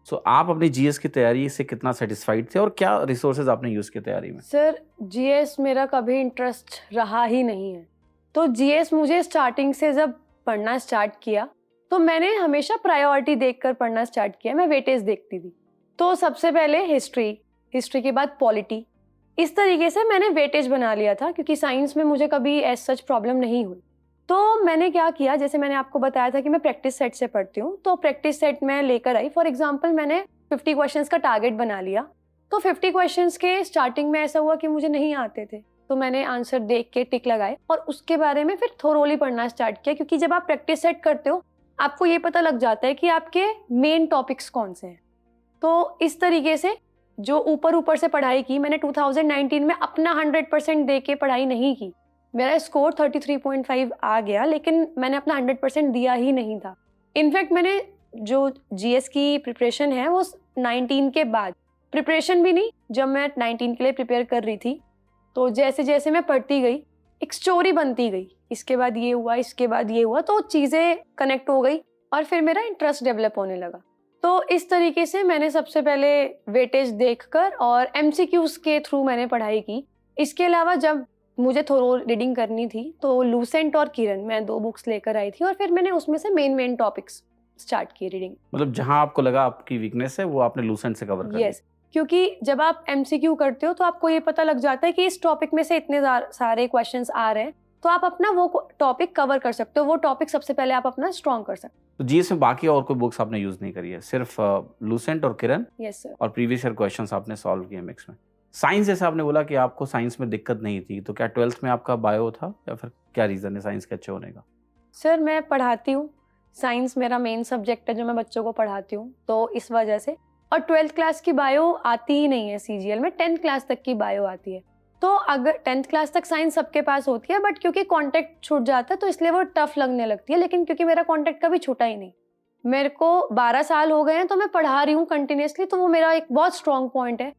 सो आप अपनी जीएस की तैयारी से कितना सेटिस्फाइड थे और क्या रिसोर्सेज आपने यूज किए तैयारी में? सर जीएस मेरा कभी इंटरेस्ट रहा ही नहीं है। तो जीएस मुझे स्टार्टिंग से जब पढ़ना स्टार्ट किया तो मैंने हमेशा प्रायोरिटी देखकर पढ़ना स्टार्ट किया। मैं वेटेज देखती थी, तो सबसे पहले हिस्ट्री के बाद पॉलिटी, इस तरीके से मैंने वेटेज बना लिया था, क्योंकि साइंस में मुझे कभी एज सच प्रॉब्लम नहीं हुई। तो मैंने क्या किया, जैसे मैंने आपको बताया था कि मैं प्रैक्टिस सेट से पढ़ती हूँ, तो प्रैक्टिस सेट में लेकर आई। फॉर एग्जाम्पल मैंने 50 क्वेश्चंस का टारगेट बना लिया। तो 50 क्वेश्चंस के स्टार्टिंग में ऐसा हुआ कि मुझे नहीं आते थे, तो मैंने आंसर देख के टिक लगाए और उसके बारे में फिर थोरोली पढ़ना स्टार्ट किया। क्योंकि जब आप प्रैक्टिस सेट करते हो आपको ये पता लग जाता है कि आपके मेन टॉपिक्स कौन से हैं। तो इस तरीके से जो ऊपर ऊपर से पढ़ाई की, मैंने 2019 में अपना 100% दे के पढ़ाई नहीं की। मेरा स्कोर 33.5 आ गया, लेकिन मैंने अपना 100% दिया ही नहीं था। इनफैक्ट मैंने जो जीएस की प्रिपरेशन है वो 19 के बाद, प्रिपरेशन भी नहीं, जब मैं 19 के लिए प्रिपेयर कर रही थी तो जैसे जैसे मैं पढ़ती गई एक स्टोरी बनती गई, इसके बाद ये हुआ, इसके बाद ये हुआ, तो चीज़ें कनेक्ट हो गई और फिर मेरा इंटरेस्ट डेवलप होने लगा। तो इस तरीके से मैंने सबसे पहले वेटेज देखकर और एमसीक्यूज के थ्रू मैंने पढ़ाई की। इसके अलावा जब मुझे थोरो रीडिंग करनी थी तो लूसेंट और किरण, मैं 2 बुक्स लेकर आई थी और फिर मैंने उसमें से मेन टॉपिक्स स्टार्ट किए रीडिंग। मतलब जहां आपको लगा आपकी वीकनेस है वो आपने लूसेंट से कवर कर ली। यस, क्योंकि जब आप एमसीक्यू करते हो तो आपको ये पता लग जाता है कि इस टॉपिक में से इतने सारे क्वेश्चंस आ रहे हैं, तो आप अपना वो टॉपिक कवर कर सकते हो, वो टॉपिक सबसे पहले आप अपना स्ट्रॉन्ग कर सकते तो जीएस में बाकी और कोई बुक्स आपने यूज नहीं करी है, सिर्फ लूसेंट और किरण हो। Yes sir. और प्रीवियस ईयर क्वेश्चंस आपने सॉल्व किए मिक्स में। साइंस जैसे आपने बोला कि आपको साइंस में दिक्कत नहीं थी, तो क्या 12th में आपका बायो था या फिर क्या रीजन है साइंस के अच्छे होने का? सर मैं पढ़ाती हूँ, साइंस मेरा मेन सब्जेक्ट है जो मैं बच्चों को पढ़ाती हूँ, तो इस वजह से। और 12th क्लास की बायो आती ही नहीं है सीजीएल में, 10th क्लास तक की बायो आती है। तो अगर 10th क्लास तक साइंस सबके पास होती है, बट क्योंकि कॉन्टेक्ट छूट जाता है तो इसलिए वो टफ लगने लगती है। लेकिन क्योंकि मेरा कॉन्टेक्ट कभी छूटा ही नहीं, मेरे को 12 साल हो गए हैं तो मैं पढ़ा रही हूँ कंटिन्यूसली, तो वो मेरा एक बहुत स्ट्रॉन्ग पॉइंट है।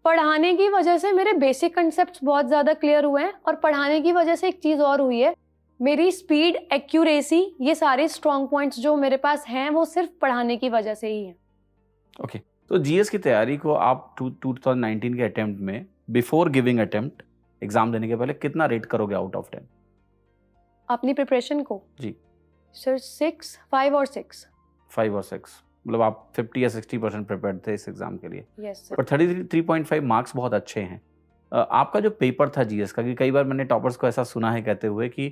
पढ़ाने की वजह से मेरे बेसिक कंसेप्ट बहुत ज़्यादा क्लियर हुए हैं, और पढ़ाने की वजह से एक चीज़ और हुई है, मेरी स्पीड, एक्यूरेसी, ये सारे स्ट्रॉन्ग पॉइंट्स जो मेरे पास हैं वो सिर्फ पढ़ाने की वजह से ही हैं। ओके, तो जीएस की तैयारी को आप 2019 के अटेम्प्ट में, बिफोर गिविंग अटेम्प्ट, एग्जाम देने के पहले कितना रेट करोगे आउट ऑफ 10? अपनी प्रिपरेशन को जी सर 6, 5 और 6। 5 और 6, मतलब आप 50 या 60% प्रिपेयर्ड थे इस एग्जाम के लिए। Yes sir. पर 33.5 मार्क्स बहुत अच्छे हैं। आपका जो पेपर था जीएस का, कि कई बार मैंने टॉपर्स को ऐसा सुना है कहते हुए कि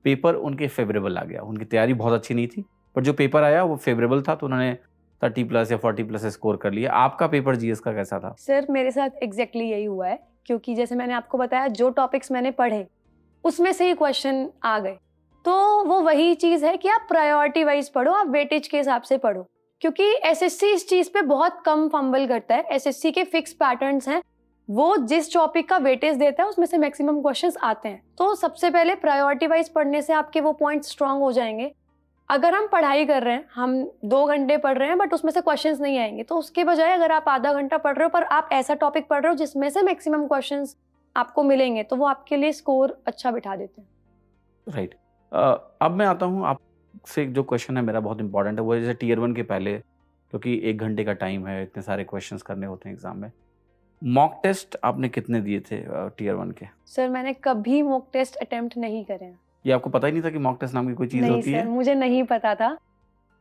पेपर उनके फेवरेबल आ गया, उनकी तैयारी बहुत अच्छी नहीं थी पर जो पेपर आया वो फेवरेबल था, तो उन्होंने 30+ या 40+ स्कोर कर लिया। आपका पेपर जीएस का कैसा था? सर मेरे साथ एग्जैक्टली यही हुआ है, क्योंकि जैसे मैंने आपको बताया जो टॉपिक्स मैंने पढ़े उसमें से ही क्वेश्चन आ गए। तो वो वही चीज़ है कि आप प्रायोरिटी वाइज पढ़ो, आप वेटेज के हिसाब से पढ़ो, क्योंकि एसएससी इस चीज़ पे बहुत कम फंबल करता है। एसएससी के फिक्स पैटर्न्स हैं, वो जिस टॉपिक का वेटेज देता है उसमें से मैक्सिमम क्वेश्चंस आते हैं। तो सबसे पहले प्रायोरिटी वाइज पढ़ने से आपके वो पॉइंट्स स्ट्रांग हो जाएंगे। अगर हम पढ़ाई कर रहे हैं, हम 2 घंटे पढ़ रहे हैं बट उसमें से क्वेश्चंस नहीं आएंगे, तो उसके बजाय अगर आप आधा घंटा पढ़ रहे हो पर आप ऐसा टॉपिक पढ़ रहे हो जिसमें से मैक्सिमम क्वेश्चंस आपको मिलेंगे, तो वो आपके लिए स्कोर अच्छा बिठा देते हैं। राइट। अब मैं आता हूँ आपसे, जो क्वेश्चन है मेरा बहुत इंपॉर्टेंट है, वो जैसे टीयर 1 के पहले, क्योंकि 1 घंटे का टाइम है, इतने सारे क्वेश्चंस करने होते हैं एग्जाम में। मॉक टेस्ट आपने कितने दिए थे टीयर 1 के? सर मैंने कभी मॉक टेस्ट अटेम्प्ट नहीं करे हैं। ये आपको पता ही नहीं था कि मॉक टेस्ट नाम की कोई चीज़ नहीं होती सर, है? मुझे नहीं पता था।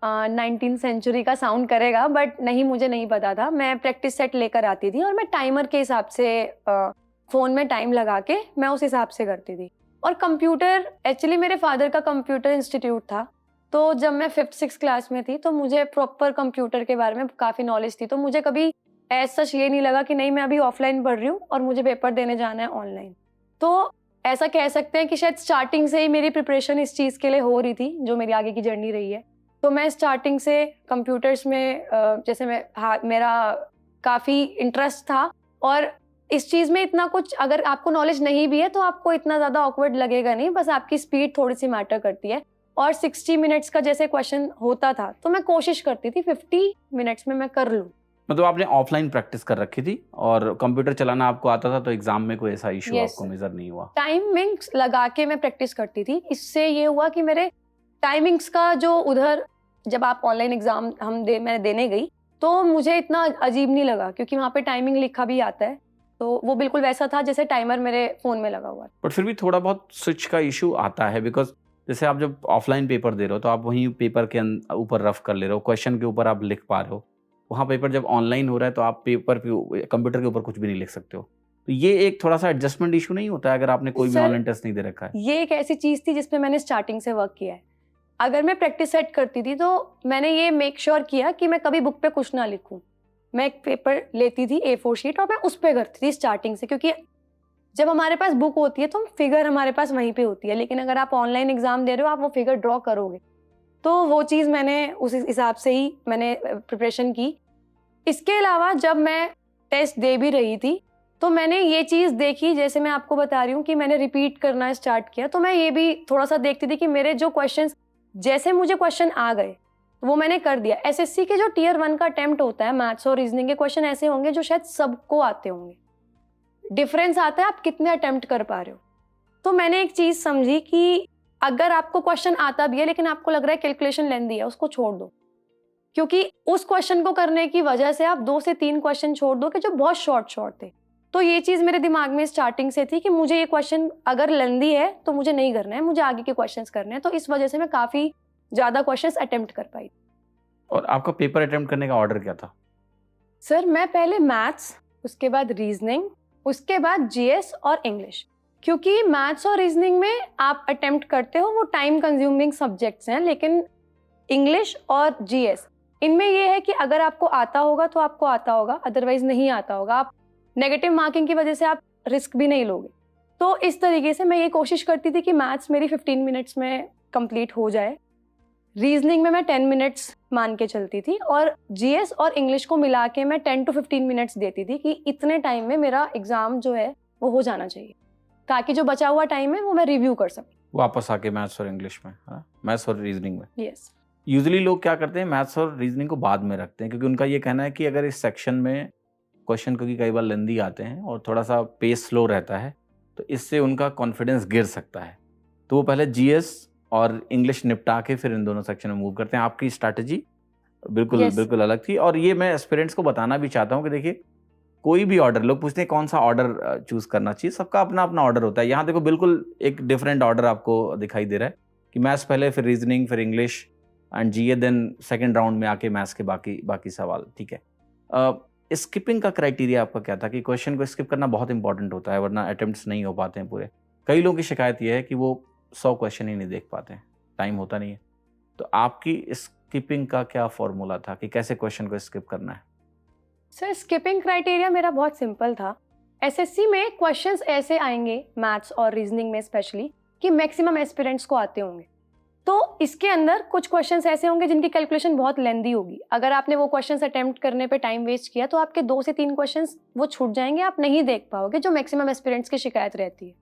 19th सेंचुरी का साउंड करेगा बट नहीं, मुझे नहीं पता था। मैं प्रैक्टिस सेट लेकर आती थी और मैं टाइमर के हिसाब से फ़ोन में टाइम लगा के मैं उस हिसाब से करती थी। और कंप्यूटर, एक्चुअली मेरे फादर का कंप्यूटर इंस्टीट्यूट था, तो जब मैं 5th-6th क्लास में थी तो मुझे प्रॉपर कंप्यूटर के बारे में काफ़ी नॉलेज थी। तो मुझे कभी ऐसा ये नहीं लगा कि नहीं मैं अभी ऑफलाइन पढ़ रही हूँ और मुझे पेपर देने जाना है ऑनलाइन। तो ऐसा कह सकते हैं कि शायद स्टार्टिंग से ही मेरी प्रिपरेशन इस चीज़ के लिए हो रही थी, जो मेरी आगे की जर्नी रही है। तो मैं स्टार्टिंग से कंप्यूटर्स में जैसे मेरा काफ़ी इंटरेस्ट था, और इस चीज़ में इतना कुछ, अगर आपको नॉलेज नहीं भी है तो आपको इतना ज़्यादा ऑकवर्ड लगेगा नहीं, बस आपकी स्पीड थोड़ी सी मैटर करती है। और 60 मिनट्स का जैसे क्वेश्चन होता था तो मैं कोशिश करती थी 50 मिनट्स में मैं कर लूँ। मतलब आपने ऑफलाइन प्रैक्टिस कर रखी थी और कंप्यूटर चलाना आपको आता था, तो एग्जाम में कोई ऐसा इशू Yes, आपको मेजर नहीं हुआ? टाइमिंग्स लगा के मैं प्रैक्टिस करती थी। इससे ये हुआ कि मेरे टाइमिंग्स का जो उधर, जब आप ऑनलाइन एग्जाम मैं देने गई तो मुझे इतना अजीब नहीं लगा, क्योंकि वहाँ पे टाइमिंग लिखा भी आता है, तो वो बिल्कुल वैसा था जैसे टाइमर मेरे फ़ोन में लगा हुआ है। बट फिर भी थोड़ा बहुत स्विच का इशू आता है, बिकॉज जैसे आप जब ऑफलाइन पेपर दे रहे हो तो आप वहीं पेपर के ऊपर रफ कर ले रहे हो, क्वेश्चन के ऊपर आप लिख पा रहे हो। वहाँ पेपर जब ऑनलाइन हो रहा है तो आप पेपर पे, कंप्यूटर के ऊपर कुछ भी नहीं लिख सकते हो। तो ये एक थोड़ा सा एडजस्टमेंट इशू नहीं होता है अगर आपने कोई भी सर, ऑनलाइन टेस्ट नहीं दे रखा है? ये एक ऐसी चीज़ थी जिसपे मैंने स्टार्टिंग से वर्क किया है। अगर मैं प्रैक्टिस सेट करती थी तो मैंने ये मेक श्योर किया कि मैं कभी बुक पे कुछ ना लिखूं। मैं एक पेपर लेती थी, A4 शीट, और मैं उस पे करती थी स्टार्टिंग से, क्योंकि जब हमारे पास बुक होती है तो फिगर हमारे पास वहीं पे होती है, लेकिन अगर आप ऑनलाइन एग्जाम दे रहे हो आप वो फिगर ड्रॉ करोगे। तो वो चीज़ मैंने उस हिसाब से ही मैंने प्रिपरेशन की। इसके अलावा जब मैं टेस्ट दे भी रही थी, तो मैंने ये चीज़ देखी, जैसे मैं आपको बता रही हूँ कि मैंने रिपीट करना स्टार्ट किया, तो मैं ये भी थोड़ा सा देखती थी कि मेरे जो क्वेश्चंस, जैसे मुझे क्वेश्चन आ गए वो मैंने कर दिया। एसएससी के जो टियर 1 का अटेम्प्ट होता है, मैथ्स और रीजनिंग के क्वेश्चन ऐसे होंगे जो शायद सबको आते होंगे। डिफरेंस आता है आप कितने अटेम्प्ट कर पा रहे हो। तो मैंने एक चीज़ समझी कि अगर आपको क्वेश्चन आता भी है लेकिन आपको लग रहा है कैलकुलेशन लेंदी है, उसको छोड़ दो, क्योंकि उस क्वेश्चन को करने की वजह से आप 2 से 3 क्वेश्चन छोड़ दो कि जो बहुत शॉर्ट थे। तो ये चीज़ मेरे दिमाग में स्टार्टिंग से थी कि मुझे ये क्वेश्चन अगर लेंदी है तो मुझे नहीं करना है, मुझे आगे के क्वेश्चंस करने हैं। तो इस वजह से मैं काफ़ी ज़्यादा क्वेश्चंस अटेम्प्ट कर पाई। और आपका पेपर अटेम्प्ट करने का ऑर्डर क्या था? सर मैं पहले मैथ्स, उसके बाद रीजनिंग, उसके बाद जीएस और इंग्लिश, क्योंकि मैथ्स और रीजनिंग में आप अटेम्प्ट करते हो वो टाइम कंज्यूमिंग सब्जेक्ट्स हैं, लेकिन इंग्लिश और जीएस इनमें ये है कि अगर आपको आता होगा तो आपको आता होगा, अदरवाइज नहीं आता होगा। आप नेगेटिव मार्किंग की वजह से आप रिस्क भी नहीं लोगे। तो इस तरीके से मैं ये कोशिश करती थी कि मैथ्स मेरी 15 मिनट्स में कंप्लीट हो जाए, रीजनिंग में मैं 10 मिनट्स मान के चलती थी, और जीएस और इंग्लिश को मिला के मैं 10 to 15 मिनट्स देती थी कि इतने टाइम में मेरा एग्जाम जो है वो हो जाना चाहिए, ताकि जो बचा हुआ टाइम है वो मैं रिव्यू कर सकूं वापस आके मैथ्स और इंग्लिश में, हाँ, मैथ्स और रीजनिंग में। यस। यूजुअली लोग क्या करते हैं, मैथ्स और रीजनिंग को बाद में रखते हैं, क्योंकि उनका ये कहना है कि अगर इस सेक्शन में क्वेश्चन, क्योंकि कई बार लेंदी आते हैं और थोड़ा सा पेस स्लो रहता है, तो इससे उनका कॉन्फिडेंस गिर सकता है, तो वो पहले जीएस और इंग्लिश निपटा के फिर इन दोनों सेक्शन में मूव करते हैं। आपकी स्ट्रैटेजी बिल्कुल बिल्कुल अलग थी, और ये मैं एस्पिरेंट्स को बताना भी चाहता हूँ कि देखिए, कोई भी ऑर्डर, लोग पूछते हैं कौन सा ऑर्डर चूज करना चाहिए, सबका अपना अपना ऑर्डर होता है। यहाँ देखो बिल्कुल एक डिफरेंट ऑर्डर आपको दिखाई दे रहा है कि मैथ्स पहले, फिर रीजनिंग, फिर English and GA, then second round में आके मैथ्स के बाकी सवाल। ठीक है। स्किपिंग का क्राइटेरिया आपका क्या था कि क्वेश्चन को स्किप करना बहुत इंपॉर्टेंट होता है, वरना अटेम्प्ट्स नहीं हो पाते हैं पूरे। कई लोगों की शिकायत यह है कि वो 100 क्वेश्चन ही नहीं देख पाते हैं, टाइम होता नहीं है। तो आपकी स्किपिंग का क्या फॉर्मूला था कि कैसे क्वेश्चन को स्किप करना है? सर स्किपिंग क्राइटेरिया मेरा बहुत सिंपल था। एसएससी में क्वेश्चंस ऐसे आएंगे, मैथ्स और रीजनिंग में स्पेशली, कि मैक्सिमम एस्पिरेंट्स को आते होंगे। तो इसके अंदर कुछ क्वेश्चंस ऐसे होंगे जिनकी कैलकुलेशन बहुत लेंदी होगी। अगर आपने वो क्वेश्चंस अटेम्प्ट करने पे टाइम वेस्ट किया तो आपके 2 से 3 क्वेश्चंस वो छूट जाएंगे, आप नहीं देख पाओगे, जो मैक्सिमम एस्पिरेंट्स की शिकायत रहती है।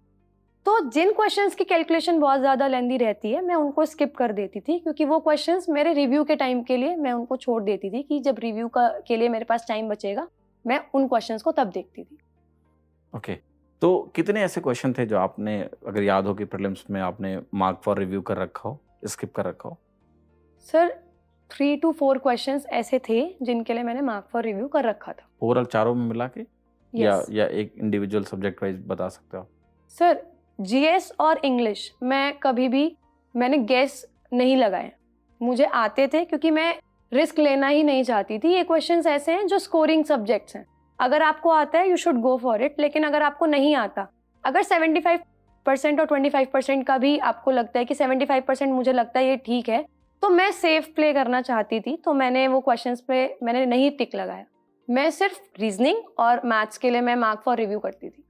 तो जिन क्वेश्चंस की कैलकुलेशन बहुत ज़्यादा लेंदी रहती है मैं उनको स्किप कर देती थी, क्योंकि वो क्वेश्चंस मेरे रिव्यू के टाइम के लिए मैं उनको छोड़ देती थी कि जब रिव्यू के लिए मेरे पास टाइम बचेगा मैं उन क्वेश्चंस को तब देखती थी। ओके। तो कितने ऐसे क्वेश्चन थे जो आपने, अगर याद हो कि प्रीलिम्स में आपने मार्क फॉर रिव्यू कर रखा हो, स्किप कर रखा हो? सर 3 to 4 क्वेश्चंस ऐसे थे जिनके लिए मैंने मार्क फॉर रिव्यू कर रखा था। ओवरऑल चारों में मिला के? Yes. या एक इंडिविजुअल सब्जेक्ट वाइज बता सकते हो? सर जीएस और इंग्लिश मैं कभी भी मैंने गेस नहीं लगाए, मुझे आते थे, क्योंकि मैं रिस्क लेना ही नहीं चाहती थी। ये क्वेश्चंस ऐसे हैं जो स्कोरिंग सब्जेक्ट्स हैं, अगर आपको आता है you should go for it, लेकिन अगर आपको नहीं आता, अगर 75% और 25% का भी आपको लगता है कि 75% मुझे लगता है ये ठीक है, तो मैं सेफ प्ले करना चाहती थी, तो मैंने वो क्वेश्चंस पे मैंने नहीं टिक लगाया। मैं सिर्फ रीजनिंग और मैथ्स के लिए मैं मार्क फॉर रिव्यू करती थी।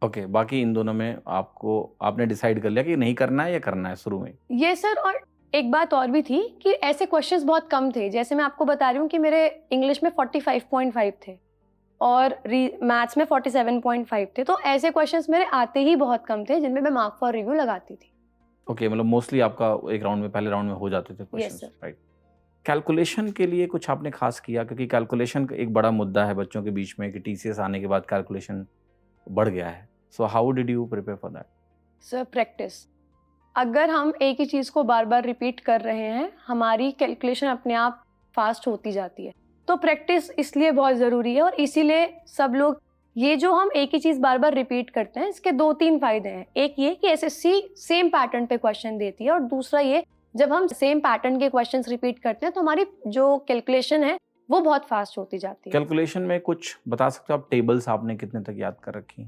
ओके, बाकी इन दोनों में आपने डिसाइड कर लिया कि नहीं करना है या करना है शुरू में? ये सर, और एक बात और भी थी कि ऐसे क्वेश्चंस बहुत कम थे। जैसे मैं आपको बता रही हूँ कि मेरे इंग्लिश में 45.5 थे और मैथ्स में 47.5 थे, तो ऐसे क्वेश्चंस मेरे आते ही बहुत कम थे जिनमें मैं मार्क फॉर रिव्यू लगाती थी। ओके, मतलब मोस्टली आपका एक राउंड में, पहले राउंड में हो जाते थे क्वेश्चंस, राइट? कैलकुलेशन के लिए कुछ आपने खास किया, क्योंकि कैलकुलेशन एक बड़ा मुद्दा है बच्चों के बीच में कि टीसीएस आने के बाद कैलकुलेशन बढ़ गया है। So how did you prepare for that? Sir practice. अगर हम एक ही चीज़ को बार बार रिपीट कर रहे हैं, हमारी कैलकुलेशन अपने आप फास्ट होती जाती है। तो प्रैक्टिस इसलिए बहुत ज़रूरी है, और इसीलिए सब लोग, ये जो हम एक ही चीज़ बार बार रिपीट करते हैं, इसके 2-3 फायदे हैं। एक ये कि एसएससी सेम पैटर्न पे क्वेश्चन देती है, और दूसरा ये, जब हम सेम पैटर्न के क्वेश्चंस रिपीट करते हैं तो हमारी जो कैलकुलेशन है वो बहुत फास्ट होती जाती है। कैलकुलेशन में कुछ बता सकते हो आप? टेबल्स आपने कितने तक याद कर रखी?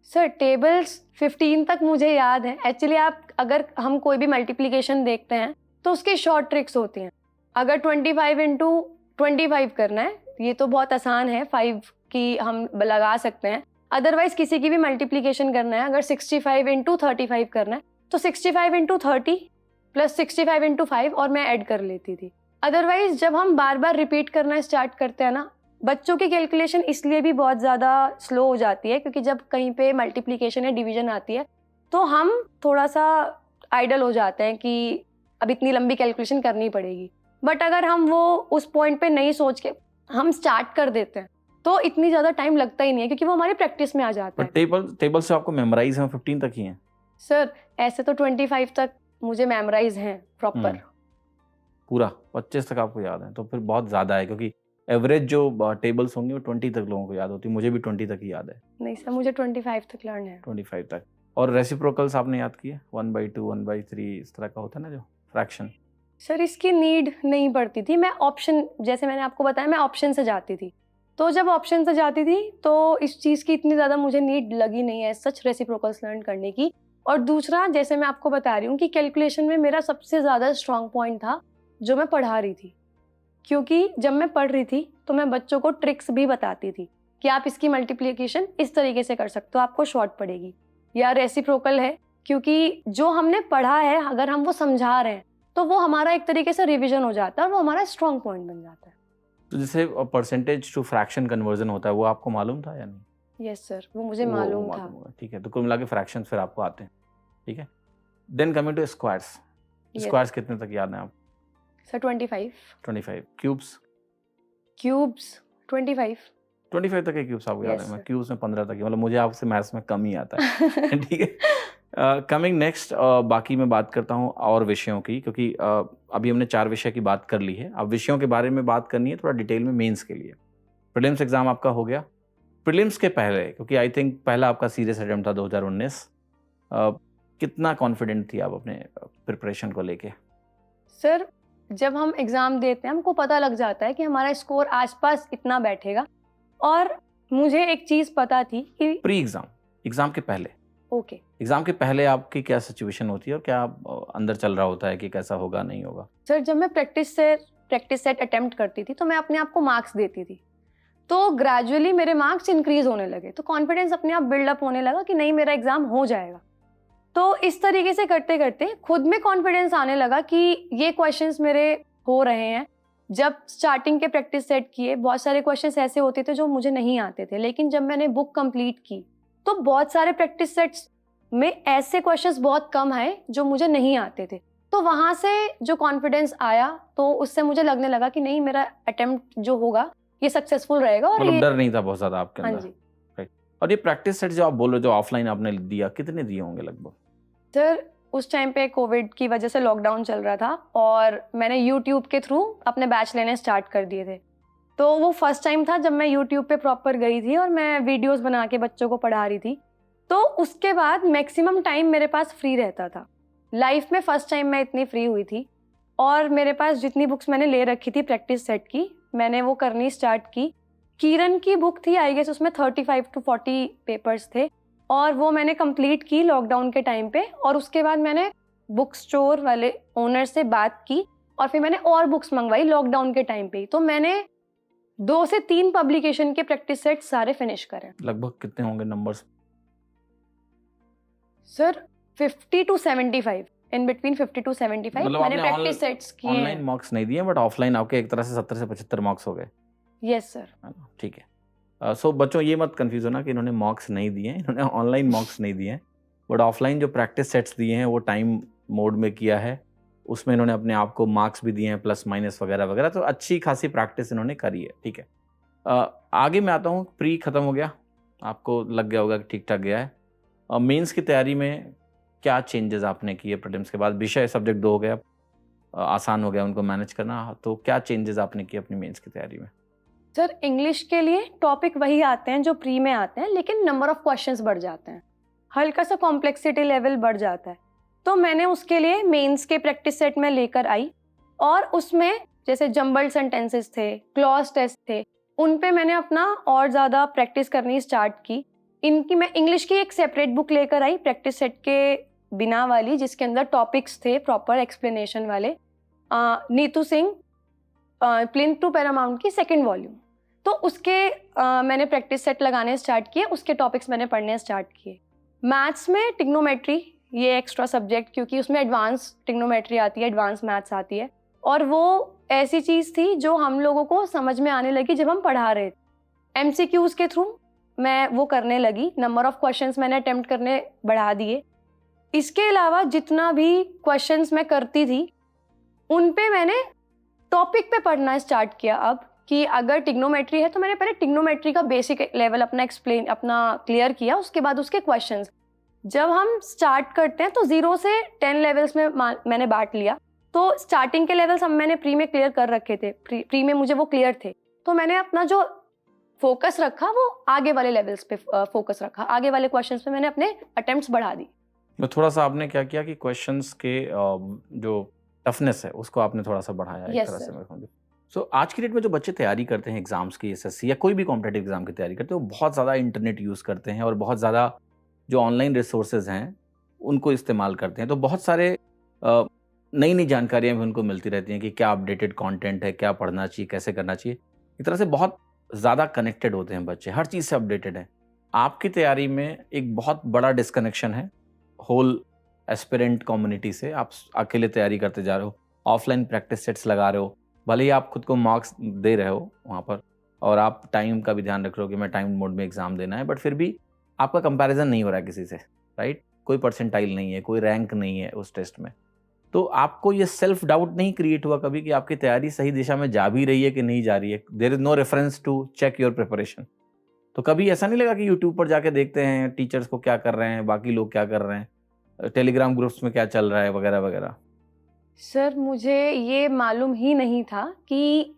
सर टेबल्स 15 तक मुझे याद है। एक्चुअली आप, अगर हम कोई भी मल्टीप्लिकेशन देखते हैं तो उसकी शॉर्ट ट्रिक्स होती हैं। अगर 25 into 25 करना है, ये तो बहुत आसान है, 5 की हम लगा सकते हैं। अदरवाइज किसी की भी मल्टीप्लिकेशन करना है, अगर 65 into 35 करना है तो 65 into 30 प्लस 65 into 5 और मैं ऐड कर लेती थी। अदरवाइज जब हम बार बार रिपीट करना स्टार्ट करते हैं ना, बच्चों की कैलकुलेशन इसलिए भी बहुत ज़्यादा स्लो हो जाती है क्योंकि जब कहीं पे मल्टीप्लिकेशन या डिवीजन आती है तो हम थोड़ा सा आइडल हो जाते हैं कि अब इतनी लंबी कैलकुलेशन करनी पड़ेगी। बट अगर हम वो उस पॉइंट पे नहीं सोच के हम स्टार्ट कर देते हैं तो इतनी ज़्यादा टाइम लगता ही नहीं है क्योंकि वो हमारी प्रैक्टिस में आ जाता है। टेबल से आपको मेमोराइज है 15 तक ही है? सर ऐसे तो 25 तक मुझे मेमोराइज हैं प्रॉपर। पूरा 25 तक आपको याद है तो फिर बहुत ज़्यादा है, क्योंकि एवरेज जो टेबल्स होंगे वो 20 तक लोगों को याद होती है। मुझे भी 20 तक ही याद है। नहीं सर, मुझे 25 तक लर्न है। 25 तक। और रेसिप्रोकल्स आपने याद किए? 1/2, 1/3 इस तरह का होता है ना जो फ्रैक्शन। सर इसकी नीड नहीं पड़ती थी। मैं ऑप्शन, जैसे मैंने आपको बताया, मैं ऑप्शन से जाती थी, तो जब ऑप्शन से जाती थी तो इस चीज़ की इतनी ज़्यादा मुझे नीड लगी नहीं है सच रेसिप्रोकल्स लर्न करने की। और दूसरा, जैसे मैं आपको बता रही हूँ कि कैलकुलेशन में मेरा सबसे ज़्यादा स्ट्रॉन्ग पॉइंट था जो मैं पढ़ा रही थी, क्योंकि जब मैं पढ़ रही थी तो मैं बच्चों को ट्रिक्स भी बताती थी कि आप इसकी मल्टीप्लिकेशन इस तरीके से कर सकते हो, आपको शॉर्ट पड़ेगी। या रेसिप्रोकल है, क्योंकि जो हमने पढ़ा है अगर हम वो समझा रहे हैं तो वो हमारा एक तरीके से रिवीजन हो जाता है और वो हमारा स्ट्रॉन्ग पॉइंट बन जाता है। तो जैसे परसेंटेज टू फ्रैक्शन कन्वर्जन होता है, वो आपको मालूम था या नहीं? यस सर, वो मुझे मालूम था। होगा, ठीक है। तो कुल मिला के फ्रैक्शंस फिर आपको आते हैं, ठीक है। Then coming to squares. Squares कितने तक याद है आप? सर 25। क्यूब्स? क्यूब्स 25 तक के क्यूब्स आपको याद है? मैं sir. क्यूब्स में 15 तक ही, मतलब मुझे आपसे मैथ्स में कम ही आता है। ठीक है। कमिंग नेक्स्ट, बाकी मैं बात करता हूँ और विषयों की, क्योंकि अभी हमने 4 विषय की बात कर ली है। अब विषयों के बारे में बात करनी है थोड़ा डिटेल में मेंस के लिए। प्रीलिम्स एग्जाम आपका हो गया। प्रीलिम्स के पहले, क्योंकि आई थिंक पहला आपका सीरियस अटेम्प्ट था 2019, कितना कॉन्फिडेंट थी आप अपने प्रिपरेशन को लेके? सर जब हम एग्ज़ाम देते हैं हमको पता लग जाता है कि हमारा स्कोर आसपास इतना बैठेगा। और मुझे एक चीज़ पता थी कि प्री एग्जाम के पहले, ओके, एग्जाम के पहले आपकी क्या सिचुएशन होती है और क्या अंदर चल रहा होता है कि कैसा होगा नहीं होगा? सर जब मैं प्रैक्टिस सेट अटेम्प्ट करती थी तो मैं अपने आप को मार्क्स देती थी, तो ग्रेजुअली मेरे मार्क्स इंक्रीज होने लगे, तो कॉन्फिडेंस अपने आप बिल्डअप होने लगा कि नहीं मेरा एग्ज़ाम हो जाएगा। तो इस तरीके से करते करते खुद में कॉन्फिडेंस आने लगा कि ये क्वेश्चंस मेरे हो रहे हैं। जब स्टार्टिंग के प्रैक्टिस सेट किए, बहुत सारे क्वेश्चंस ऐसे होते थे जो मुझे नहीं आते थे, लेकिन जब मैंने बुक कंप्लीट की तो बहुत सारे प्रैक्टिस सेट्स में ऐसे क्वेश्चंस बहुत कम आए जो मुझे नहीं आते थे। तो वहाँ से जो कॉन्फिडेंस आया तो उससे मुझे लगने लगा कि नहीं मेरा अटेम्प्ट जो होगा ये सक्सेसफुल रहेगा। और मतलब ये डर नहीं था बहुत ज़्यादा आपके हाँ अंदर? जी। राइट। और ये प्रैक्टिस सेट जो आप बोल रहे हो, जो ऑफलाइन आपने दिया, कितने दिए होंगे लगभग? सर उस टाइम पे कोविड की वजह से लॉकडाउन चल रहा था और मैंने यूट्यूब के थ्रू अपने बैच लेने स्टार्ट कर दिए थे। तो वो फर्स्ट टाइम था जब मैं यूट्यूब पे प्रॉपर गई थी और मैं वीडियोस बना के बच्चों को पढ़ा रही थी। तो उसके बाद मैक्सिमम टाइम मेरे पास फ्री रहता था। लाइफ में फर्स्ट टाइम मैं इतनी फ्री हुई थी और मेरे पास जितनी बुक्स मैंने ले रखी थी प्रैक्टिस सेट की, मैंने वो करनी स्टार्ट की। किरण की बुक थी आई गेस, उसमें 35 to 40 पेपर्स थे और वो मैंने कंप्लीट की लॉकडाउन के टाइम पे। और उसके बाद मैंने बुक स्टोर वाले ओनर से बात की और फिर मैंने और बुक्स मंगवाई लॉकडाउन के टाइम पे। तो मैंने 2 से 3 पब्लिकेशन के प्रैक्टिस सेट सारे फिनिश करे। लगभग कितने होंगे numbers? Sir 50 to 75, in between 50 to 75 मतलब मैंने आपने प्रैक्टिस सेट्स किए ऑनलाइन हैं। मार्क्स नहीं दिए, बट ऑफलाइन आपके एक तरह से 70 से 75 मार्क्स हो गए। Yes sir. है ना? ठीक है। सो बच्चों ये मत कंफ्यूज होना कि इन्होंने मार्क्स नहीं दिए हैं, इन्होंने ऑनलाइन मार्क्स नहीं दिए हैं, बट ऑफलाइन जो प्रैक्टिस सेट्स दिए हैं वो टाइम मोड में किया है, उसमें इन्होंने अपने आप को मार्क्स भी दिए हैं, प्लस माइनस वगैरह वगैरह। तो अच्छी खासी प्रैक्टिस इन्होंने करी है, ठीक है। आगे मैं आता हूँ। प्री खत्म हो गया, आपको लग गया होगा कि ठीक ठाक गया है। मेंस की तैयारी में क्या चेंजेस आपने किए प्रीलिम्स के बाद? विषय सब्जेक्ट 2 हो गया, आसान हो गया उनको मैनेज करना, तो क्या चेंजेस आपने किए अपनी मेंस की तैयारी में? सर इंग्लिश के लिए टॉपिक वही आते हैं जो प्री में आते हैं, लेकिन नंबर ऑफ क्वेश्चंस बढ़ जाते हैं, हल्का सा कॉम्प्लेक्सिटी लेवल बढ़ जाता है। तो मैंने उसके लिए मेंस के प्रैक्टिस सेट में लेकर आई और उसमें जैसे जंबल्ड सेंटेंसेस थे, क्लॉज टेस्ट थे, उन पे मैंने अपना और ज़्यादा प्रैक्टिस करनी स्टार्ट की। इनकी मैं इंग्लिश की एक सेपरेट बुक लेकर आई प्रैक्टिस सेट के बिना वाली, जिसके अंदर टॉपिक्स थे प्रॉपर एक्सप्लेनेशन वाले। Neetu Singh plinth to paramount की 2nd वॉल्यूम। तो उसके मैंने प्रैक्टिस सेट लगाने स्टार्ट किए, उसके टॉपिक्स मैंने पढ़ने स्टार्ट किए। मैथ्स में टिग्नोमेट्री, ये एक्स्ट्रा सब्जेक्ट, क्योंकि उसमें एडवांस टिग्नोमेट्री आती है, एडवांस मैथ्स आती है और वो ऐसी चीज़ थी जो हम लोगों को समझ में आने लगी जब हम पढ़ा रहे थे। MCQs के थ्रू मैं वो करने लगी, नंबर ऑफ क्वेश्चंस मैंने अटेम्प्ट करने बढ़ा दिए। इसके अलावा जितना भी क्वेश्चंस मैं करती थी उन पे मैंने टॉपिक पे पढ़ना स्टार्ट किया। अब कि अगर टिग्नोमेट्री है तो मैंने पहले टिग्नोमेट्री का बेसिक लेवल अपना क्लियर किया, उसके बाद उसके क्वेश्चंस। जब हम स्टार्ट करते हैं तो 0 से 10 लेवल्स में मैंने बांट लिया। तो स्टार्टिंग के लेवल्स हम मैंने प्री में क्लियर कर रखे थे, प्री में मुझे वो क्लियर थे, तो मैंने अपना जो फोकस रखा वो आगे वाले लेवल्स पे फोकस रखा, आगे वाले क्वेश्चंस पे मैंने अपने अटेम्प्ट्स बढ़ा दी। मैं थोड़ा सा आपने क्या किया कि क्वेश्चंस के जो टफनेस है उसको आपने थोड़ा सा बढ़ाया एक Yes, तरह sir. से मैं कहूँगी। सो आज की डेट में जो बच्चे तैयारी करते हैं एग्जाम्स की, SSC या कोई भी कॉम्पिटेटिव एग्जाम की तैयारी करते हैं, वो बहुत ज़्यादा इंटरनेट यूज़ करते हैं और बहुत ज़्यादा जो ऑनलाइन रिसोर्सेज हैं उनको इस्तेमाल करते हैं। तो बहुत सारे नई नई जानकारियाँ भी उनको मिलती रहती हैं कि क्या अपडेटेड कंटेंट है, क्या पढ़ना चाहिए, कैसे करना चाहिए। एक तरह से बहुत ज़्यादा कनेक्टेड होते हैं बच्चे, हर चीज़ से अपडेटेड हैं। आपकी तैयारी में एक बहुत बड़ा डिस्कनेक्शन है होल एस्पिरेंट कम्युनिटी से। आप अकेले तैयारी करते जा रहे हो, ऑफलाइन प्रैक्टिस सेट्स लगा रहे हो, भले ही आप खुद को मार्क्स दे रहे हो वहाँ पर और आप टाइम का भी ध्यान रख रहे हो कि मैं टाइम मोड में एग्जाम देना है, बट फिर भी आपका कंपैरिजन नहीं हो रहा है किसी से, राइट? कोई परसेंटाइल नहीं है, कोई रैंक नहीं है उस टेस्ट में। तो आपको ये सेल्फ डाउट नहीं क्रिएट हुआ कभी कि आपकी तैयारी सही दिशा में जा भी रही है कि नहीं जा रही है? There is no reference to check your preparation. तो कभी ऐसा नहीं लगा कि यूट्यूब पर जाके देखते हैं टीचर्स को क्या कर रहे हैं, बाकी लोग क्या कर रहे हैं, टेलीग्राम ग्रुप्स में क्या चल रहा है वगैरह वगैरह? सर मुझे ये मालूम ही नहीं था कि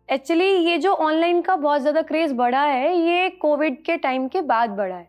एक्चुअली ये जो ऑनलाइन का बहुत ज़्यादा क्रेज़ बढ़ा है ये कोविड के टाइम के बाद बढ़ा है।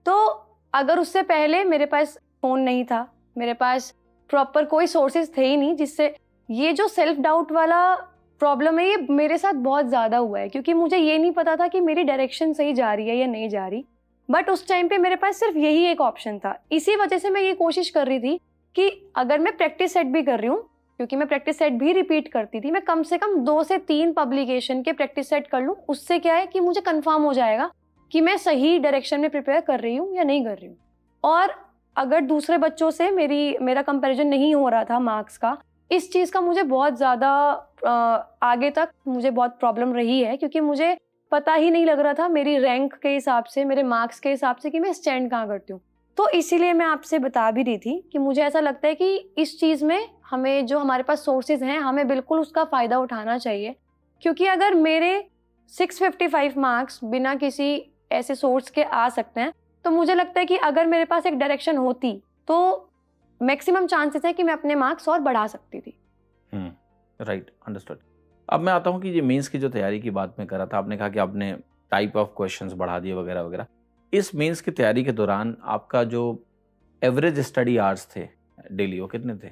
तो अगर उससे पहले मेरे पास फ़ोन नहीं था, मेरे पास प्रॉपर कोई सोर्सेज थे ही नहीं, जिससे ये जो सेल्फ डाउट वाला प्रॉब्लम है ये मेरे साथ बहुत ज़्यादा हुआ है, क्योंकि मुझे ये नहीं पता था कि मेरी डायरेक्शन सही जा रही है या नहीं जा रही। बट उस टाइम पे मेरे पास सिर्फ यही एक ऑप्शन था। इसी वजह से मैं ये कोशिश कर रही थी कि अगर मैं प्रैक्टिस सेट भी कर रही हूँ, क्योंकि मैं प्रैक्टिस सेट भी रिपीट करती थी, मैं कम से कम 2 से 3 पब्लिकेशन के प्रैक्टिस सेट कर लूँ। उससे क्या है कि मुझे कंफर्म हो जाएगा कि मैं सही डायरेक्शन में प्रिपेयर कर रही हूँ या नहीं कर रही हूँ। और अगर दूसरे बच्चों से मेरा कंपैरिजन नहीं हो रहा था मार्क्स का, इस चीज़ का मुझे बहुत ज़्यादा आगे तक मुझे बहुत प्रॉब्लम रही है, क्योंकि मुझे पता ही नहीं लग रहा था मेरी रैंक के हिसाब से, मेरे मार्क्स के हिसाब से कि मैं स्टैंड कहाँ करती हूँ। तो इसीलिए मैं आपसे बता भी रही थी कि मुझे ऐसा लगता है कि इस चीज़ में हमें जो हमारे पास सोर्सेज हैं हमें बिल्कुल उसका फ़ायदा उठाना चाहिए, क्योंकि अगर मेरे 655 मार्क्स बिना किसी ऐसे सोर्स के आ सकते हैं, तो मुझे लगता है कि अगर मेरे पास एक डायरेक्शन होती तो मैक्सिमम चांसेस है कि मैं अपने मार्क्स और बढ़ा सकती थी। Right, understood. अब मैं आता हूँ कि ये मेंस की जो तैयारी की बात मैं कर रहा था, आपने कहा कि आपने टाइप ऑफ क्वेश्चंस बढ़ा दिए वगैरह वगैरह। इस मेंस की तैयारी के दौरान आपका जो एवरेज स्टडी आवर्स थे डेली, वो कितने थे?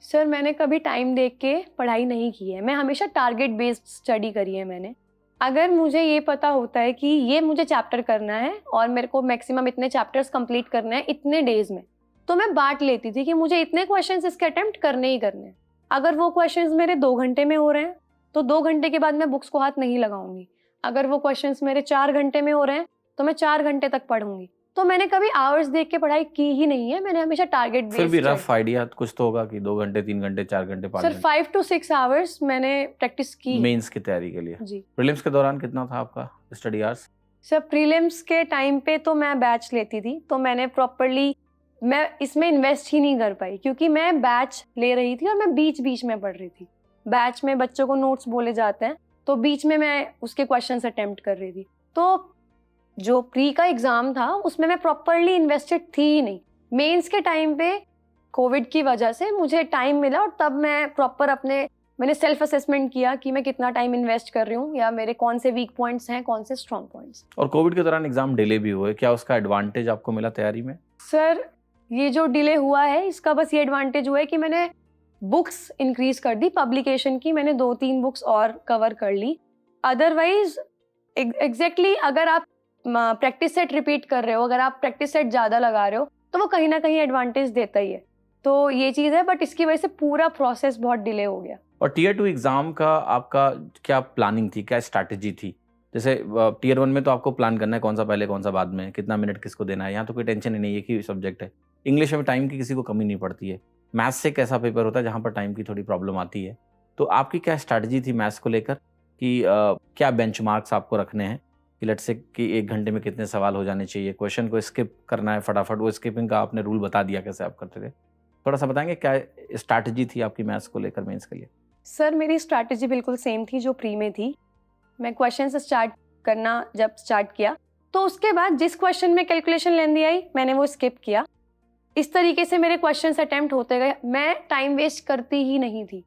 सर मैंने कभी टाइम देख के पढ़ाई नहीं की है, मैं हमेशा टारगेट बेस्ड स्टडी करी है मैंने। अगर मुझे ये पता होता है कि ये मुझे चैप्टर करना है और मेरे को मैक्सिमम इतने चैप्टर्स कंप्लीट करने हैं इतने डेज में, तो मैं बांट लेती थी कि मुझे इतने क्वेश्चंस इसके अटेम्प्ट करने ही करने हैं। अगर वो क्वेश्चंस मेरे 2 घंटे में हो रहे हैं तो 2 घंटे के बाद मैं बुक्स को हाथ नहीं लगाऊंगी। अगर वो क्वेश्चंस मेरे 4 घंटे में हो रहे हैं तो मैं 4 घंटे तक पढ़ूंगी। तो मैंने कभी आवर्स देख के पढ़ाई की ही नहीं है, मैंने हमेशा टारगेट बेस्ड। फिर भी रफ आइडिया कुछ तो होगा कि 2 घंटे, 3 घंटे, 4 घंटे, 5 सर घंटे 5 to 6 आवर्स मैंने प्रैक्टिस की मेंस की तैयारी के लिए। जी। प्रीलिम्स के दौरान कितना था आपका स्टडी आवर्स? सर प्रीलिम्स के टाइम पे तो मैं बैच लेती थी, तो मैंने प्रॉपरली मैं इसमें इन्वेस्ट ही नहीं कर पाई, क्योंकि मैं बैच ले रही थी और मैं बीच बीच में पढ़ रही थी। बैच में बच्चों को नोट्स बोले जाते हैं, तो बीच में मैं उसके क्वेश्चंस अटेम्प्ट कर रही थी। तो जो प्री का एग्जाम था उसमें मैं प्रॉपरली इन्वेस्टेड थी ही नहीं। मेंस के टाइम पे कोविड की वजह से मुझे टाइम मिला और तब मैं प्रॉपर मैंने सेल्फ असेसमेंट किया कि मैं कितना टाइम इन्वेस्ट कर रही हूँ या मेरे कौन से वीक पॉइंट्स हैं, कौन से स्ट्रॉन्ग पॉइंट्स। और कोविड के दौरान एग्जाम डिले भी हुए, क्या उसका एडवांटेज आपको मिला तैयारी में? सर ये जो डिले हुआ है इसका बस ये एडवांटेज हुआ है कि मैंने बुक्स इंक्रीज कर दी, पब्लिकेशन की मैंने 2-3 बुक्स और कवर कर ली। अदरवाइज एग्जैक्टली अगर आप प्रैक्टिस सेट रिपीट कर रहे हो, अगर आप प्रैक्टिस सेट ज़्यादा लगा रहे हो तो वो कहीं ना कहीं एडवांटेज देता ही है। तो ये चीज़ है, बट इसकी वजह से पूरा प्रोसेस बहुत डिले हो गया। और टीयर 2 एग्जाम का आपका क्या प्लानिंग थी, क्या स्ट्रैटेजी थी? जैसे टीयर 1 में तो आपको प्लान करना है कौन सा पहले कौन सा बाद में, कितना मिनट किसको देना है, यहाँ तो कोई टेंशन ही नहीं है कि सब्जेक्ट है। इंग्लिश में टाइम की किसी को कमी नहीं पड़ती है, मैथ्स से एक ऐसा पेपर होता है जहाँ पर टाइम की थोड़ी प्रॉब्लम आती है, तो आपकी क्या स्ट्रैटेजी थी मैथ्स को लेकर कि क्या बेंचमार्क्स आपको रखने हैं कि लेट्स से कि 1 घंटे में कितने सवाल हो जाने चाहिए, क्वेश्चन को स्किप करना है फटाफट, वो स्किपिंग का आपने रूल बता दिया कैसे आप करते थे? थोड़ा-सा बताएँगे क्या स्ट्रैटेजी थी आपकी मैथ्स को लेकर मेंस के लिए? सर मेरी स्ट्रैटेजी बिल्कुल सेम थी जो प्री में थी। मैं क्वेश्चन से स्टार्ट करना जब स्टार्ट किया, तो उसके बाद जिस क्वेश्चन में कैलकुलेशन लेंदी आई मैंने वो स्किप किया। इस तरीके से मेरे क्वेश्चंस अटेम्प्ट होते गए, मैं टाइम वेस्ट करती ही नहीं थी।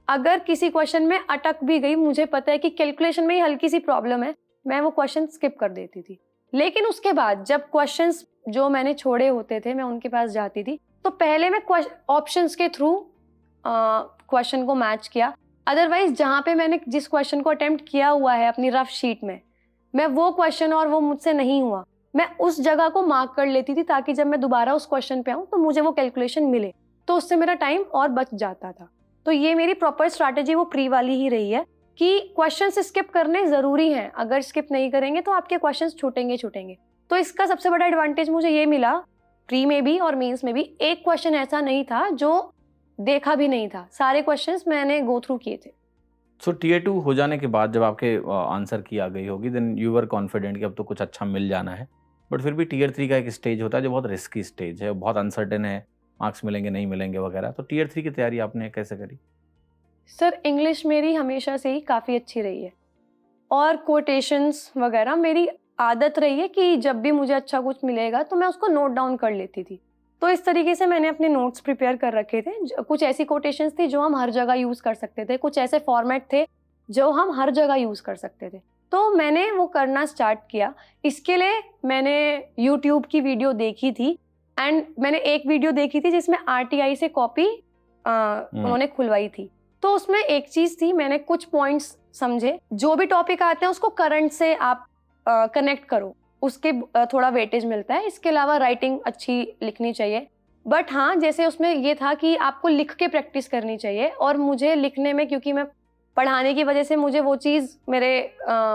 अगर किसी क्वेश्चन में अटक भी गई, मुझे पता है कि कैलकुलेशन में ही हल्की सी प्रॉब्लम है, मैं वो क्वेश्चन स्किप कर देती थी। लेकिन उसके बाद जब क्वेश्चंस जो मैंने छोड़े होते थे मैं उनके पास जाती थी, तो पहले मैं ऑप्शंस के थ्रू क्वेश्चन को मैच किया। अदरवाइज जहाँ पे मैंने जिस क्वेश्चन को अटेम्प्ट किया हुआ है अपनी रफ शीट में, मैं वो क्वेश्चन और वो मुझसे नहीं हुआ, मैं उस जगह को मार्क कर लेती थी ताकि जब मैं दोबारा उस क्वेश्चन पे आऊँ तो मुझे वो कैलकुलेशन मिले, तो उससे मेरा टाइम और बच जाता था। तो ये मेरी प्रॉपर स्ट्रैटेजी वो प्री वाली ही रही है कि क्वेश्चंस स्किप करने ज़रूरी हैं। अगर स्किप नहीं करेंगे तो आपके क्वेश्चंस छूटेंगे। तो इसका सबसे बड़ा एडवांटेज मुझे ये मिला, प्री में भी और मेंस में भी एक क्वेश्चन ऐसा नहीं था जो देखा भी नहीं था, सारे क्वेश्चंस मैंने गो थ्रू किए थे। सो टियर 2 हो जाने के बाद जब आपके आंसर की आ गई होगी, देन यू वर कॉन्फिडेंट कि अब तो कुछ अच्छा मिल जाना है। बट फिर भी टियर 3 का एक स्टेज होता है जो बहुत रिस्की स्टेज है, बहुत अनसर्टेन है, मार्क्स मिलेंगे नहीं मिलेंगे वगैरह। तो टियर 3 की तैयारी आपने कैसे करी? सर इंग्लिश मेरी हमेशा से ही काफ़ी अच्छी रही है और कोटेशंस वगैरह मेरी आदत रही है कि जब भी मुझे अच्छा कुछ मिलेगा तो मैं उसको नोट डाउन कर लेती थी। तो इस तरीके से मैंने अपने नोट्स प्रिपेयर कर रखे थे। कुछ ऐसी कोटेशंस थी जो हम हर जगह यूज़ कर सकते थे, कुछ ऐसे फॉर्मेट थे जो हम हर जगह यूज़ कर सकते थे। तो मैंने वो करना स्टार्ट किया। इसके लिए मैंने यूट्यूब की वीडियो देखी थी एंड मैंने एक वीडियो देखी थी जिसमें आरटीआई से कॉपी उन्होंने खुलवाई थी। तो उसमें एक चीज़ थी, मैंने कुछ पॉइंट्स समझे, जो भी टॉपिक आते हैं उसको करंट से आप कनेक्ट करो, उसके थोड़ा वेटेज मिलता है। इसके अलावा राइटिंग अच्छी लिखनी चाहिए। बट हाँ, जैसे उसमें ये था कि आपको लिख के प्रैक्टिस करनी चाहिए और मुझे लिखने में, क्योंकि मैं पढ़ाने की वजह से मुझे वो चीज़ मेरे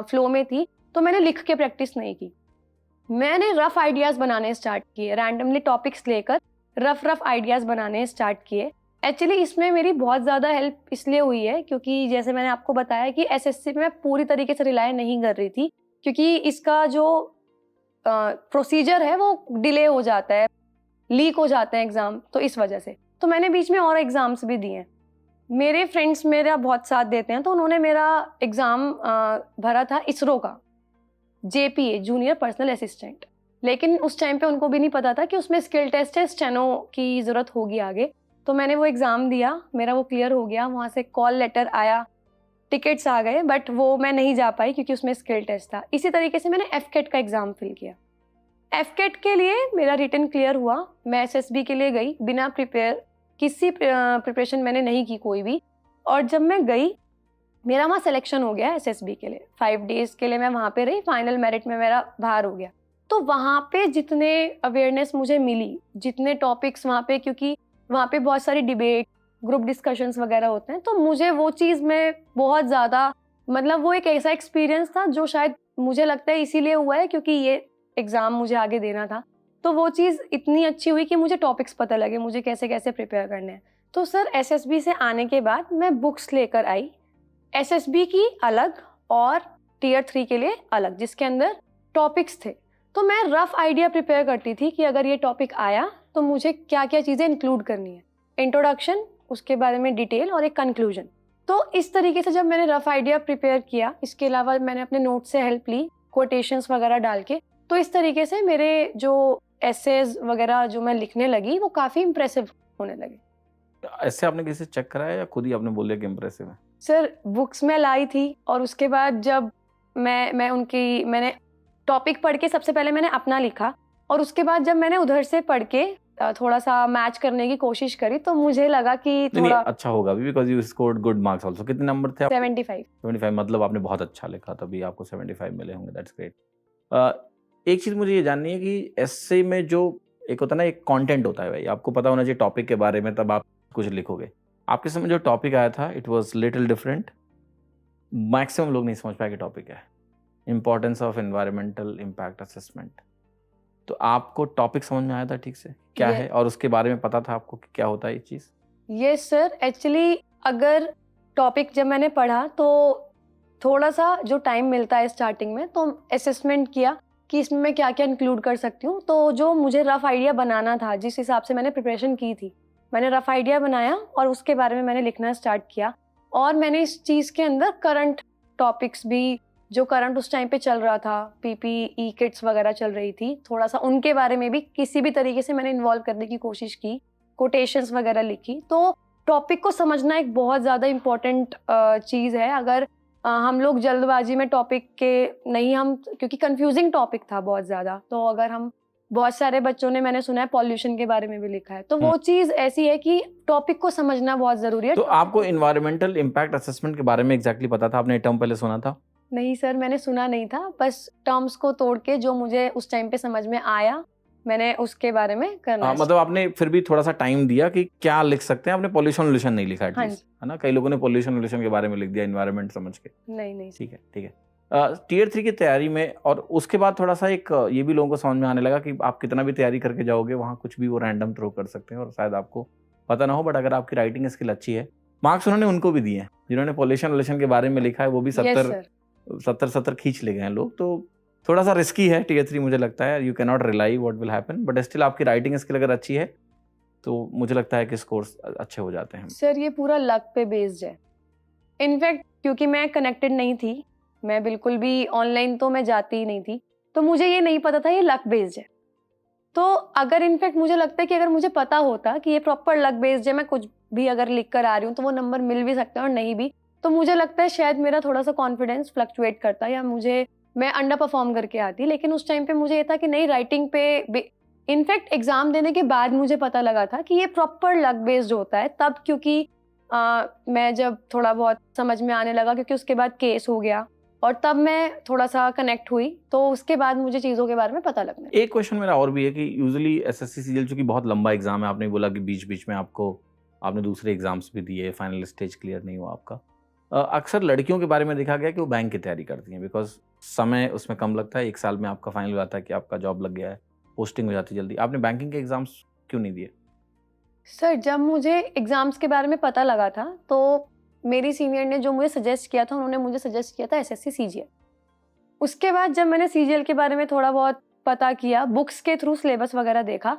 फ्लो में थी, तो मैंने लिख के प्रैक्टिस नहीं की। मैंने रफ आइडियाज़ बनाने स्टार्ट किए, रैंडमली टॉपिक्स लेकर रफ आइडियाज़ बनाने स्टार्ट किए। एक्चुअली इसमें मेरी बहुत ज़्यादा हेल्प इसलिए हुई है क्योंकि जैसे मैंने आपको बताया कि एसएससी में मैं पूरी तरीके से रिलाय नहीं कर रही थी, क्योंकि इसका जो प्रोसीजर है वो डिले हो जाता है, लीक हो जाते हैं एग्ज़ाम, तो इस वजह से। तो मैंने बीच में और एग्ज़ाम्स भी दिए हैं। मेरे फ्रेंड्स मेरा बहुत साथ देते हैं, तो उन्होंने मेरा एग्ज़ाम भरा था इसरो का, जेपीए जूनियर पर्सनल असिस्टेंट। लेकिन उस टाइम पे उनको भी नहीं पता था कि उसमें स्किल टेस्ट है, स्टेनो की ज़रूरत होगी आगे। तो मैंने वो एग्ज़ाम दिया, मेरा वो क्लियर हो गया, वहाँ से कॉल लेटर आया, टिकट्स आ गए, बट वो मैं नहीं जा पाई क्योंकि उसमें स्किल टेस्ट था। इसी तरीके से मैंने एफकेट का एग्ज़ाम फिल किया। एफकेट के लिए मेरा रिटन क्लियर हुआ, मैं एसएसबी के लिए गई बिना किसी प्रिपरेशन मैंने नहीं की कोई भी, और जब मैं गई मेरा वहाँ सिलेक्शन हो गया एसएसबी के लिए। 5 डेज़ के लिए मैं वहाँ पे रही, फाइनल मेरिट में मेरा बाहर हो गया। तो वहाँ पे जितने अवेयरनेस मुझे मिली, जितने टॉपिक्स वहाँ पे, क्योंकि वहाँ पे बहुत सारी डिबेट, ग्रुप डिस्कशंस वगैरह होते हैं, तो मुझे वो चीज़ में बहुत ज़्यादा, मतलब वो एक ऐसा एक्सपीरियंस था जो शायद मुझे लगता है इसीलिए हुआ है क्योंकि ये एग्ज़ाम मुझे आगे देना था। तो वो चीज़ इतनी अच्छी हुई कि मुझे टॉपिक्स पता लगे, मुझे कैसे कैसे प्रिपेयर करने हैं। तो सर एसएसबी से आने के बाद मैं बुक्स लेकर आई, एसएसबी की अलग और टियर 3 के लिए अलग, जिसके अंदर टॉपिक्स थे। तो मैं रफ आइडिया प्रिपेयर करती थी कि अगर ये टॉपिक आया तो मुझे क्या क्या चीज़ें इंक्लूड करनी है, इंट्रोडक्शन, उसके बारे में डिटेल और एक कंक्लूजन। तो इस तरीके से जब मैंने रफ आइडिया प्रिपेयर किया, इसके अलावा मैंने अपने नोट से हेल्प ली, कोटेशंस वगैरह डाल के, तो इस तरीके से मेरे जो एसेज वगैरह जो मैं लिखने लगी वो काफ़ी इम्प्रेसिव होने लगे। ऐसे आपने किसी से चेक कराया या खुद ही आपने बोल दिया कि इम्प्रेसिव है? सर बुक्स में लाई थी और उसके बाद जब मैंने टॉपिक पढ़ के सबसे पहले मैंने अपना लिखा, और उसके बाद जब मैंने उधर से पढ़ के थोड़ा सा मैच करने की कोशिश करी तो मुझे लगा कि थोड़ा अच्छा होगा because you scored good marks also. कितने नंबर थे आपके? 75। मतलब आपने बहुत अच्छा लिखा, तभी आपको 75 मिले होंगे। That's great. एक चीज़ मुझे ये जाननी है कि एस्से में जो एक होता है ना, एक कंटेंट होता है भाई, आपको पता होना चाहिए टॉपिक के बारे में, तब आप कुछ लिखोगे। आपके समय जो टॉपिक आया था it was little different, maximum लोग नहीं समझ पाए कि टॉपिक है importance of environmental impact assessment. तो आपको टॉपिक समझ में आया था ठीक से क्या है, और उसके बारे में पता था आपको कि क्या होता है ये चीज़? यस सर, एक्चुअली अगर टॉपिक जब मैंने पढ़ा तो थोड़ा सा जो टाइम मिलता है स्टार्टिंग में, तो असेसमेंट किया कि इसमें मैं क्या क्या इंक्लूड कर सकती हूँ। तो जो मुझे रफ आइडिया बनाना था, जिस हिसाब से मैंने प्रिपरेशन की थी, मैंने रफ आइडिया बनाया और उसके बारे में मैंने लिखना स्टार्ट किया। और मैंने इस चीज़ के अंदर करंट टॉपिक्स भी, जो करंट उस टाइम पे चल रहा था, PPE किट्स वगैरह चल रही थी, थोड़ा सा उनके बारे में भी किसी भी तरीके से मैंने इन्वॉल्व करने की कोशिश की, कोटेशंस वगैरह लिखी। तो टॉपिक को समझना एक बहुत ज़्यादा इम्पोर्टेंट चीज़ है। अगर हम लोग जल्दबाजी में टॉपिक के नहीं, हम क्योंकि कंफ्यूजिंग टॉपिक था बहुत ज़्यादा, तो अगर हम, बहुत सारे बच्चों ने, मैंने सुना है पॉल्यूशन के बारे में भी लिखा है, तो वो चीज़ ऐसी है कि टॉपिक को समझना बहुत ज़रूरी है। तो आपको इन्वायरमेंटल इम्पैक्ट असेसमेंट के बारे में एग्जैक्टली पता था? आपने टर्म पहले सुना था? नहीं सर, मैंने सुना नहीं था, बस टर्म्स को तोड़ के जो मुझे उस टाइम पे समझ में आया, मैंने उसके बारे में करना मतलब आपने फिर भी थोड़ा सा टाइम दिया कि क्या लिख सकते हैं, आपने पॉल्यूशन नहीं लिखा हाँ एटलीस्ट, है ना? कई लोगों ने पॉल्यूशन के बारे में लिख दिया इन्वायरमेंट समझ के। नहीं ठीक है। टियर 3 की तैयारी में और उसके बाद थोड़ा सा एक ये भी लोगों को समझ में आने लगा कि आप कितना भी तैयारी करके जाओगे, वहाँ कुछ भी वो रैंडम थ्रो कर सकते हैं और शायद आपको पता ना हो, बट अगर आपकी राइटिंग स्किल अच्छी है, मार्क्स उन्होंने उनको भी दिए हैं जिन्होंने पॉल्यूशन के बारे में लिखा है, वो भी 70 खींच ले गए हैं लोग। तो थोड़ा सा रिस्की है टियर 3, मुझे लगता है। You can not rely what will happen, but still आपकी राइटिंग स्किल अगर अच्छी है तो मुझे लगता है कि स्कोर्स अच्छे हो जाते हैं। सर, ये पूरा लक पे बेस्ड है। इनफैक्ट क्योंकि मैं कनेक्टेड नहीं थी, मैं बिल्कुल भी ऑनलाइन तो मैं जाती ही नहीं थी, तो मुझे ये नहीं पता था ये लक बेस्ड है। तो अगर इनफैक्ट मुझे लगता है कि अगर मुझे पता होता कि ये प्रॉपर लक बेस्ड है, मैं कुछ भी अगर लिख कर आ रही हूँ तो वो नंबर मिल भी सकते हैं और नहीं भी, तो मुझे लगता है शायद मेरा थोड़ा सा कॉन्फिडेंस फ्लक्चुएट करता, या मैं अंडर परफॉर्म करके आती। लेकिन उस टाइम पे मुझे ये था कि नहीं, राइटिंग पे इनफैक्ट एग्जाम देने के बाद मुझे पता लगा था कि ये प्रॉपर लक बेस्ड होता है तब, क्योंकि मैं जब थोड़ा बहुत समझ में आने लगा, क्योंकि उसके बाद केस हो गया और तब मैं थोड़ा सा कनेक्ट हुई, तो उसके बाद मुझे चीज़ों के बारे में पता लगने। एक क्वेश्चन मेरा और भी है कि यूजुअली SSC CGL चूंकि बहुत लंबा एग्जाम है, आपने बोला कि बीच बीच में आपने दूसरे एग्जाम्स भी दिए, फाइनल स्टेज क्लियर नहीं हुआ आपका। अक्सर लड़कियों के बारे में देखा गया कि वो बैंक की तैयारी करती हैं, बिकॉज समय उसमें कम लगता है, 1 साल में आपका फाइनल हो जाता है कि आपका जॉब लग गया है, पोस्टिंग हो जाती है जल्दी। आपने बैंकिंग के एग्जाम्स क्यों नहीं दिए? सर, जब मुझे एग्जाम्स के बारे में पता लगा था तो मेरी सीनियर ने जो मुझे सजेस्ट किया था, उन्होंने मुझे सजेस्ट किया था SSC CGL। उसके बाद जब मैंने CGL के बारे में थोड़ा बहुत पता किया, बुक्स के थ्रू सिलेबस वगैरह देखा,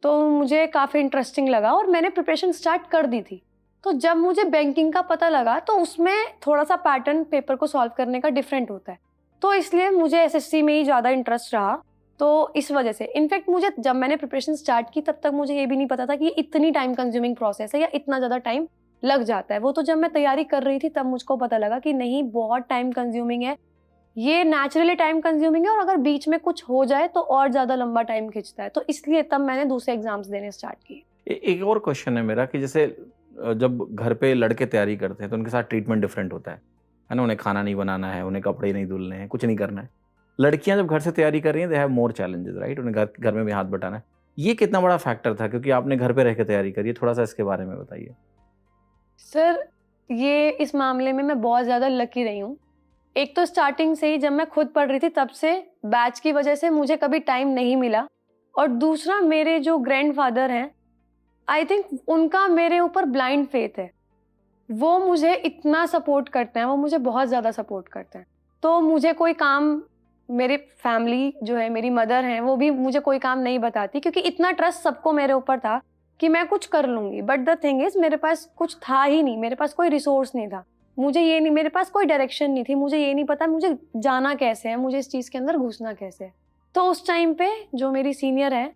तो मुझे काफ़ी इंटरेस्टिंग लगा और मैंने प्रिपरेशन स्टार्ट कर दी थी। तो जब मुझे बैंकिंग का पता लगा तो उसमें थोड़ा सा पैटर्न पेपर को सॉल्व करने का डिफरेंट होता है, तो इसलिए मुझे SSC में ही ज़्यादा इंटरेस्ट रहा। तो इस वजह से इनफैक्ट मुझे, जब मैंने प्रिपरेशन स्टार्ट की तब तक मुझे ये भी नहीं पता था कि ये इतनी टाइम कंज्यूमिंग प्रोसेस है या इतना ज़्यादा टाइम लग जाता है। वो तो जब मैं तैयारी कर रही थी तब मुझको पता लगा कि नहीं, बहुत टाइम कंज्यूमिंग है, ये नेचुरली टाइम कंज्यूमिंग है और अगर बीच में कुछ हो जाए तो और ज़्यादा लंबा टाइम खिंचता है। तो इसलिए तब मैंने दूसरे एग्जाम्स देने स्टार्ट किए। एक और क्वेश्चन है मेरा कि जैसे जब घर पे लड़के तैयारी करते हैं तो उनके साथ ट्रीटमेंट डिफरेंट होता है ना? उन्हें खाना नहीं बनाना है, उन्हें कपड़े नहीं धुलने हैं, कुछ नहीं करना है। लड़कियां जब घर से तैयारी कर रही हैं, they have more challenges, right? उन्हें घर में भी हाथ बटाना है। ये कितना बड़ा फैक्टर था, क्योंकि आपने घर पे रह के तैयारी करी है, थोड़ा सा इसके बारे में बताइए। सर, ये इस मामले में मैं बहुत ज़्यादा लकी रही हूँ। एक तो स्टार्टिंग से ही जब मैं खुद पढ़ रही थी तब से बैच की वजह से मुझे कभी टाइम नहीं मिला, और दूसरा मेरे जो ग्रैंडफादर हैं, आई थिंक उनका मेरे ऊपर ब्लाइंड फेथ है। वो मुझे इतना सपोर्ट करते हैं, वो मुझे बहुत ज़्यादा सपोर्ट करते हैं। तो मुझे कोई काम, मेरे फैमिली जो है, मेरी मदर हैं, वो भी मुझे कोई काम नहीं बताती, क्योंकि इतना ट्रस्ट सबको मेरे ऊपर था कि मैं कुछ कर लूँगी। बट द थिंग इज़, मेरे पास कुछ था ही नहीं, मेरे पास कोई रिसोर्स नहीं था, मुझे ये नहीं, मेरे पास कोई डायरेक्शन नहीं थी, मुझे ये नहीं पता मुझे जाना कैसे है, मुझे इस चीज़ के अंदर घुसना कैसे है। तो उस टाइम पे जो मेरी सीनियर है,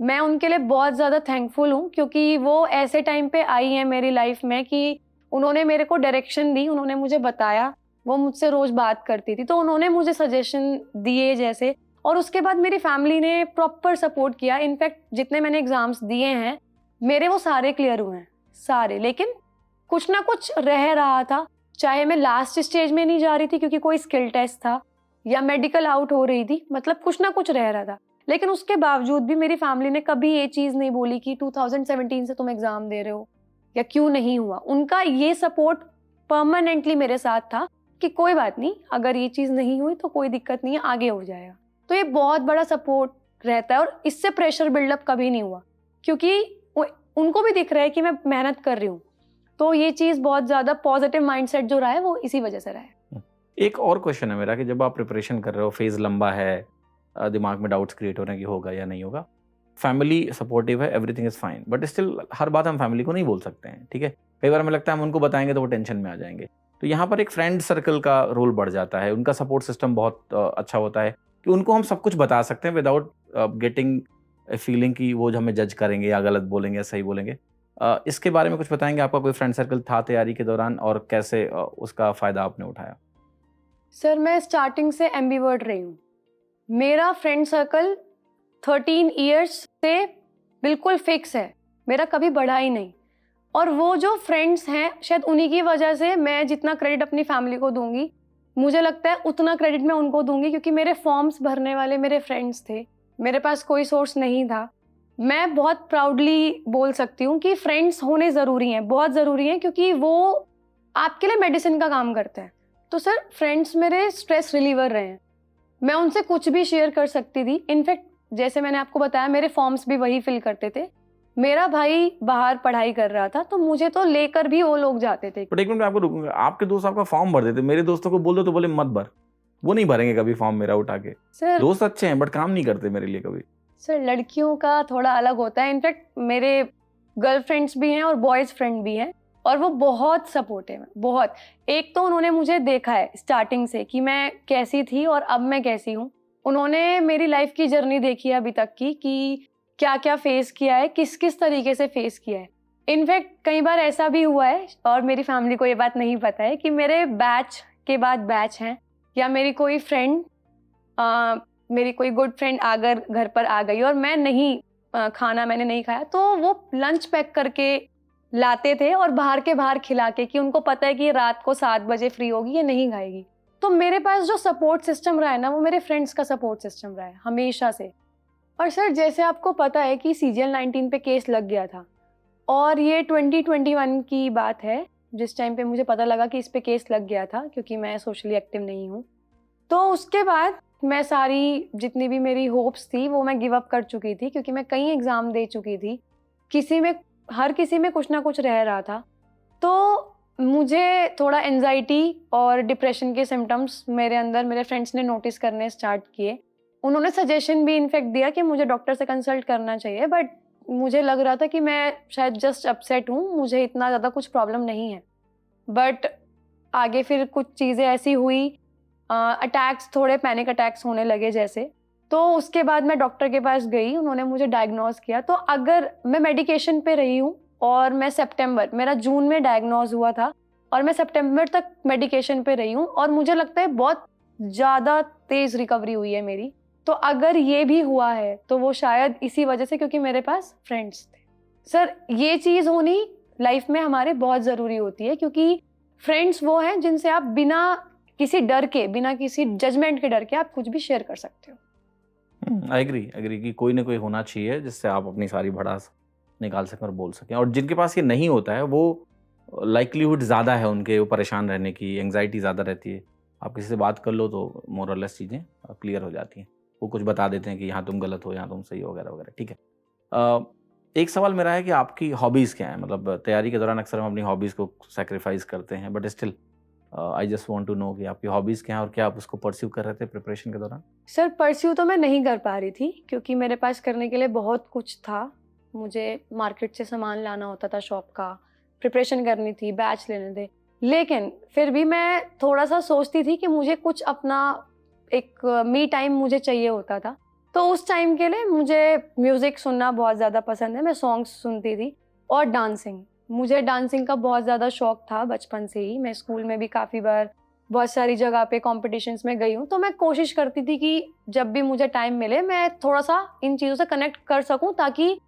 मैं उनके लिए बहुत ज़्यादा थैंकफुल हूँ, क्योंकि वो ऐसे टाइम पे आई हैं मेरी लाइफ में कि उन्होंने मेरे को डायरेक्शन दी, उन्होंने मुझे बताया, वो मुझसे रोज़ बात करती थी, तो उन्होंने मुझे सजेशन दिए जैसे। और उसके बाद मेरी फैमिली ने प्रॉपर सपोर्ट किया। इनफैक्ट जितने मैंने एग्ज़ाम्स दिए हैं मेरे, वो सारे क्लियर हुए हैं, सारे। लेकिन कुछ ना कुछ रह रहा था, चाहे मैं लास्ट स्टेज में नहीं जा रही थी क्योंकि कोई स्किल टेस्ट था, या मेडिकल आउट हो रही थी, मतलब कुछ ना कुछ रह रहा था। लेकिन उसके बावजूद भी मेरी फैमिली ने कभी ये चीज़ नहीं बोली कि 2017 से तुम एग्ज़ाम दे रहे हो या क्यों नहीं हुआ। उनका ये सपोर्ट परमानेंटली मेरे साथ था कि कोई बात नहीं, अगर ये चीज़ नहीं हुई तो कोई दिक्कत नहीं है, आगे हो जाएगा। तो ये बहुत बड़ा सपोर्ट रहता है, और इससे प्रेशर बिल्डअप कभी नहीं हुआ, क्योंकि उनको भी दिख रहा है कि मैं मेहनत कर रही हूँ। तो ये चीज़ बहुत ज़्यादा पॉजिटिव माइंडसेट जो रहा है वो इसी वजह से रहा है। एक और क्वेश्चन है मेरा कि जब आप प्रिपरेशन कर रहे हो, फेज लंबा है, दिमाग में डाउट्स क्रिएट हो रहे हैं कि होगा या नहीं होगा, फैमिली सपोर्टिव है, everything is fine, but still हर बात हम फैमिली को नहीं बोल सकते हैं, ठीक है। कई बार हमें लगता है हम उनको बताएंगे तो वो टेंशन में आ जाएंगे। तो यहाँ पर एक फ्रेंड सर्कल का रोल बढ़ जाता है, उनका सपोर्ट सिस्टम बहुत अच्छा होता है कि उनको हम सब कुछ बता सकते हैं विदाउट गेटिंग फीलिंग कि वो हमें जज करेंगे या गलत बोलेंगे या सही बोलेंगे। इसके बारे में कुछ बताएंगे? आपका कोई फ्रेंड सर्कल था तैयारी के दौरान और कैसे उसका फ़ायदा आपने उठाया? सर मैं स्टार्टिंग से एम्बीवर्ट रही हूँ। मेरा फ्रेंड सर्कल 13 इयर्स से बिल्कुल फिक्स है, मेरा कभी बढ़ा ही नहीं। और वो जो फ्रेंड्स हैं शायद उन्हीं की वजह से मैं जितना क्रेडिट अपनी फैमिली को दूंगी, मुझे लगता है उतना क्रेडिट मैं उनको दूंगी, क्योंकि मेरे फॉर्म्स भरने वाले मेरे फ्रेंड्स थे, मेरे पास कोई सोर्स नहीं था। मैं बहुत प्राउडली बोल सकती हूँ कि फ्रेंड्स होने ज़रूरी हैं, बहुत ज़रूरी हैं, क्योंकि वो आपके लिए मेडिसिन का काम करते हैं। तो सर फ्रेंड्स मेरे स्ट्रेस रिलीवर रहे हैं, मैं उनसे कुछ भी शेयर कर सकती थी। इनफैक्ट जैसे मैंने आपको बताया मेरे फॉर्म्स भी वही फिल करते थे। मेरा भाई बाहर पढ़ाई कर रहा था तो मुझे तो लेकर भी वो लोग जाते थे। बट एक मिनट मैं आपको रुकूंगा, आपके दोस्त आपका फॉर्म भर देते, मेरे दोस्तों को बोल दो तो बोले मत भर, वो नहीं भरेंगे कभी फॉर्म मेरा उठा के। सर दोस्त अच्छे हैं बट काम नहीं करते मेरे लिए कभी। सर लड़कियों का थोड़ा अलग होता है। इनफैक्ट मेरे गर्लफ्रेंड्स भी हैं और बॉयज़ फ्रेंड भी हैं, और वो बहुत सपोर्टिव हैं, बहुत। एक तो उन्होंने मुझे देखा है स्टार्टिंग से कि मैं कैसी थी और अब मैं कैसी हूँ। उन्होंने मेरी लाइफ की जर्नी देखी है अभी तक की कि क्या क्या फेस किया है, किस किस तरीके से फेस किया है। इनफैक्ट कई बार ऐसा भी हुआ है, और मेरी फैमिली को ये बात नहीं पता है, कि मेरे बैच के बाद बैच हैं, या मेरी कोई फ्रेंड मेरी कोई गुड फ्रेंड अगर घर पर आ गई और मैं नहीं खाना मैंने नहीं खाया, तो वो लंच पैक करके लाते थे और बाहर के बाहर खिला के, कि उनको पता है कि रात को 7 बजे फ्री होगी, ये नहीं खाएगी। तो मेरे पास जो सपोर्ट सिस्टम रहा है ना, वो मेरे फ्रेंड्स का सपोर्ट सिस्टम रहा है हमेशा से। और सर जैसे आपको पता है कि CGL 19 पे केस लग गया था, और ये 2021 की बात है जिस टाइम पे मुझे पता लगा कि इस पे केस लग गया था, क्योंकि मैं सोशली एक्टिव नहीं हूँ। तो उसके बाद मैं सारी जितनी भी मेरी होप्स थी वो मैं गिव अप कर चुकी थी, क्योंकि मैं कई एग्ज़ाम दे चुकी थी, हर किसी में कुछ ना कुछ रह रहा था। तो मुझे थोड़ा एंजाइटी और डिप्रेशन के सिम्टम्स मेरे अंदर मेरे फ्रेंड्स ने नोटिस करने स्टार्ट किए। उन्होंने सजेशन भी इनफैक्ट दिया कि मुझे डॉक्टर से कंसल्ट करना चाहिए, बट मुझे लग रहा था कि मैं शायद जस्ट अपसेट हूँ, मुझे इतना ज़्यादा कुछ प्रॉब्लम नहीं है। बट आगे फिर कुछ चीज़ें ऐसी हुई, अटैक्स, थोड़े पैनिक अटैक्स होने लगे जैसे। तो उसके बाद मैं डॉक्टर के पास गई, उन्होंने मुझे डायग्नोज किया। तो अगर मैं मेडिकेशन पे रही हूँ, और मैं मेरा जून में डायग्नोज हुआ था, और मैं सितंबर तक मेडिकेशन पे रही हूँ, और मुझे लगता है बहुत ज़्यादा तेज़ रिकवरी हुई है मेरी। तो अगर ये भी हुआ है तो वो शायद इसी वजह से, क्योंकि मेरे पास फ्रेंड्स थे। सर ये चीज़ होनी लाइफ में हमारे बहुत ज़रूरी होती है, क्योंकि फ्रेंड्स वो हैं जिनसे आप बिना किसी डर के, बिना किसी जजमेंट के डर के आप कुछ भी शेयर कर सकते हो। आई एग्री कि कोई ना कोई होना चाहिए जिससे आप अपनी सारी भड़ास निकाल सकें और बोल सकें। और जिनके पास ये नहीं होता है वो लाइक्लीहुड ज़्यादा है उनके वो परेशान रहने की, एंग्जाइटी ज़्यादा रहती है। आप किसी से बात कर लो तो मोर और लेस चीज़ें क्लियर हो जाती हैं। वो कुछ बता देते हैं कि यहाँ तुम गलत हो, यहाँ तुम सही हो, वगैरह वगैरह, ठीक है। एक सवाल मेरा है कि आपकी हॉबीज़ क्या हैं? मतलब तैयारी के दौरान अक्सर हम अपनी हॉबीज़ को सेक्रीफाइस करते हैं, but still I just want to know कि आपकी हॉबीज़ क्या हैं और क्या आप उसको परस्यू कर रहे थे प्रिपरेशन के दौरान? सर परस्यू तो मैं नहीं कर पा रही थी, क्योंकि मेरे पास करने के लिए बहुत कुछ था। मुझे मार्केट से सामान लाना होता था, शॉप का प्रिपरेशन करनी थी, बैच लेने थे। लेकिन फिर भी मैं थोड़ा सा सोचती थी कि मुझे कुछ अपना एक मी टाइम मुझे चाहिए होता था। तो उस टाइम के लिए मुझे म्यूज़िक सुनना बहुत ज़्यादा पसंद है, मैं सॉन्ग्स सुनती थी। और डांसिंग, मुझे डांसिंग का बहुत ज़्यादा शौक था बचपन से ही। मैं स्कूल में भी काफ़ी बार बहुत सारी जगह पे कॉम्पिटिशन्स में गई हूँ। तो मैं कोशिश करती थी कि जब भी मुझे टाइम मिले मैं थोड़ा सा इन चीज़ों से कनेक्ट कर सकूँ, ताकि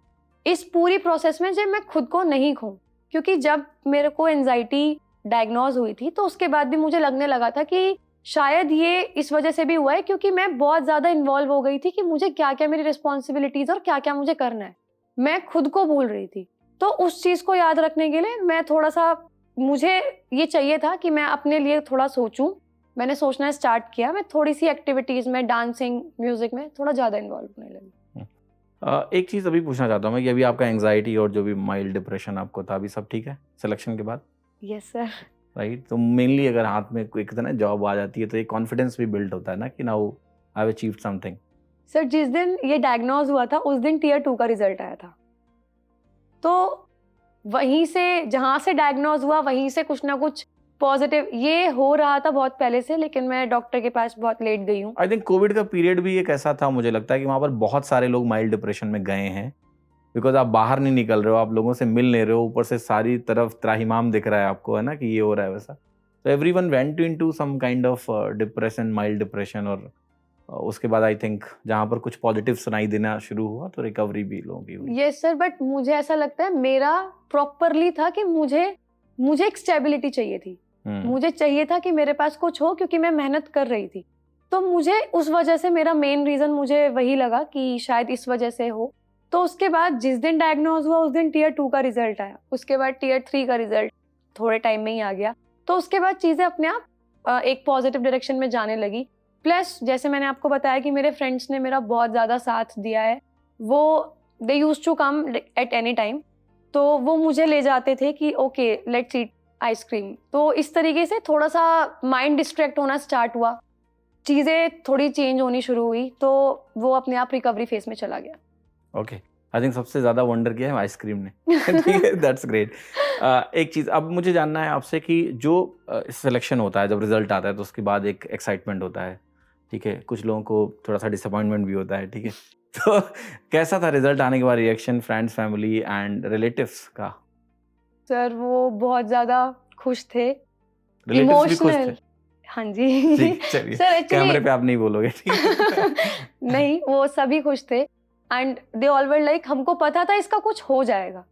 इस पूरी प्रोसेस में जब मैं खुद को नहीं खोऊं। क्योंकि जब मेरे को एंजाइटी डायग्नोज हुई थी तो उसके बाद भी मुझे लगने लगा था कि शायद ये इस वजह से भी हुआ है, क्योंकि मैं बहुत ज़्यादा इन्वॉल्व हो गई थी कि मुझे क्या क्या मेरी रिस्पॉन्सिबिलिटीज़ और क्या क्या मुझे करना है, मैं खुद को भूल रही थी। तो उस चीज़ को याद रखने के लिए मैं थोड़ा सा, मुझे ये चाहिए था कि मैं अपने लिए थोड़ा सोचूं। मैंने सोचना स्टार्ट किया, मैं थोड़ी सी एक्टिविटीज़ में, डांसिंग, म्यूज़िक में थोड़ा ज़्यादा इन्वॉल्व होने लगी। एक चीज़ अभी पूछना चाहता हूँ मैं कि अभी आपका एंग्जाइटी और जो भी माइल्ड डिप्रेशन आपको था, अभी सब ठीक है सिलेक्शन के बाद? Yes sir. राइट, तो मेनली अगर हाथ में कोई कहते हैं ना जॉब आ जाती है तो एक कॉन्फिडेंस भी बिल्ड होता है ना कि now I have achieved something. Sir जिस दिन ये डायग्नोज हुआ था उस दिन टीयर 2 का रिजल्ट आया था, तो वहीं से जहाँ से डायग्नोज हुआ वहीं से कुछ ना कुछ पॉजिटिव ये हो रहा था बहुत पहले से, लेकिन मैं डॉक्टर के पास बहुत लेट गई हूँ। आई थिंक कोविड का पीरियड भी एक ऐसा था, मुझे लगता है कि वहाँ पर बहुत सारे लोग माइल्ड डिप्रेशन में गए हैं, बिकॉज आप बाहर नहीं निकल रहे हो, आप लोगों से मिल नहीं रहे हो, ऊपर से सारी तरफ त्राहिमाम दिख रहा है आपको, है ना, कि ये हो रहा है वैसा। तो everyone went into some kind of depression, mild depression, और उसके बाद आई थिंक जहाँ पर कुछ पॉजिटिव सुनाई देना शुरू हुआ तो रिकवरी भी लोगों की हुई। यस सर, बट मुझे ऐसा लगता है मेरा प्रॉपरली था कि मुझे एक स्टेबिलिटी चाहिए थी। मुझे चाहिए था कि मेरे पास कुछ हो, क्योंकि मैं मेहनत कर रही थी। तो मुझे उस वजह से मेरा मेन रीजन मुझे वही लगा कि शायद इस वजह से हो। तो उसके बाद जिस दिन डायग्नोज हुआ उस दिन टीयर 2 का रिजल्ट आया, उसके बाद टीयर 3 का रिजल्ट थोड़े टाइम में ही आ गया। तो उसके बाद चीज़ें अपने आप एक पॉजिटिव डायरेक्शन में जाने लगी। प्लस जैसे मैंने आपको बताया कि मेरे फ्रेंड्स ने मेरा बहुत ज़्यादा साथ दिया है, वो they used to come at any time, तो वो मुझे ले जाते थे कि ओके लेट्स ईट आइसक्रीम। तो इस तरीके से थोड़ा सा माइंड डिस्ट्रैक्ट होना स्टार्ट हुआ, चीज़ें थोड़ी चेंज होनी शुरू हुई, तो वो अपने आप रिकवरी फेज में चला गया। ओके, आई थिंक सबसे ज़्यादा वंडर किया है आइसक्रीम ने। ठीक है, दैट्स ग्रेट। एक चीज़ अब मुझे जानना है आपसे कि जो सिलेक्शन होता है, जब रिजल्ट आता है तो उसके बाद एक एक्साइटमेंट होता है, ठीक है, कुछ लोगों को थोड़ा सा डिसअपॉइंटमेंट भी होता है, ठीक है। तो कैसा था रिजल्ट आने के बाद reaction friends, family and relatives का? सर वो बहुत ज़्यादा खुश थे, रिलेटिव्स भी खुश थे? इमोशनल। हाँ जी। ठीक, चलिए सर कैमरे एक्चुअली पे आप नहीं बोलोगे, ठीक है। नहीं, वो सभी खुश थे and they all were like हमको पता था इसका कुछ हो जाएगा।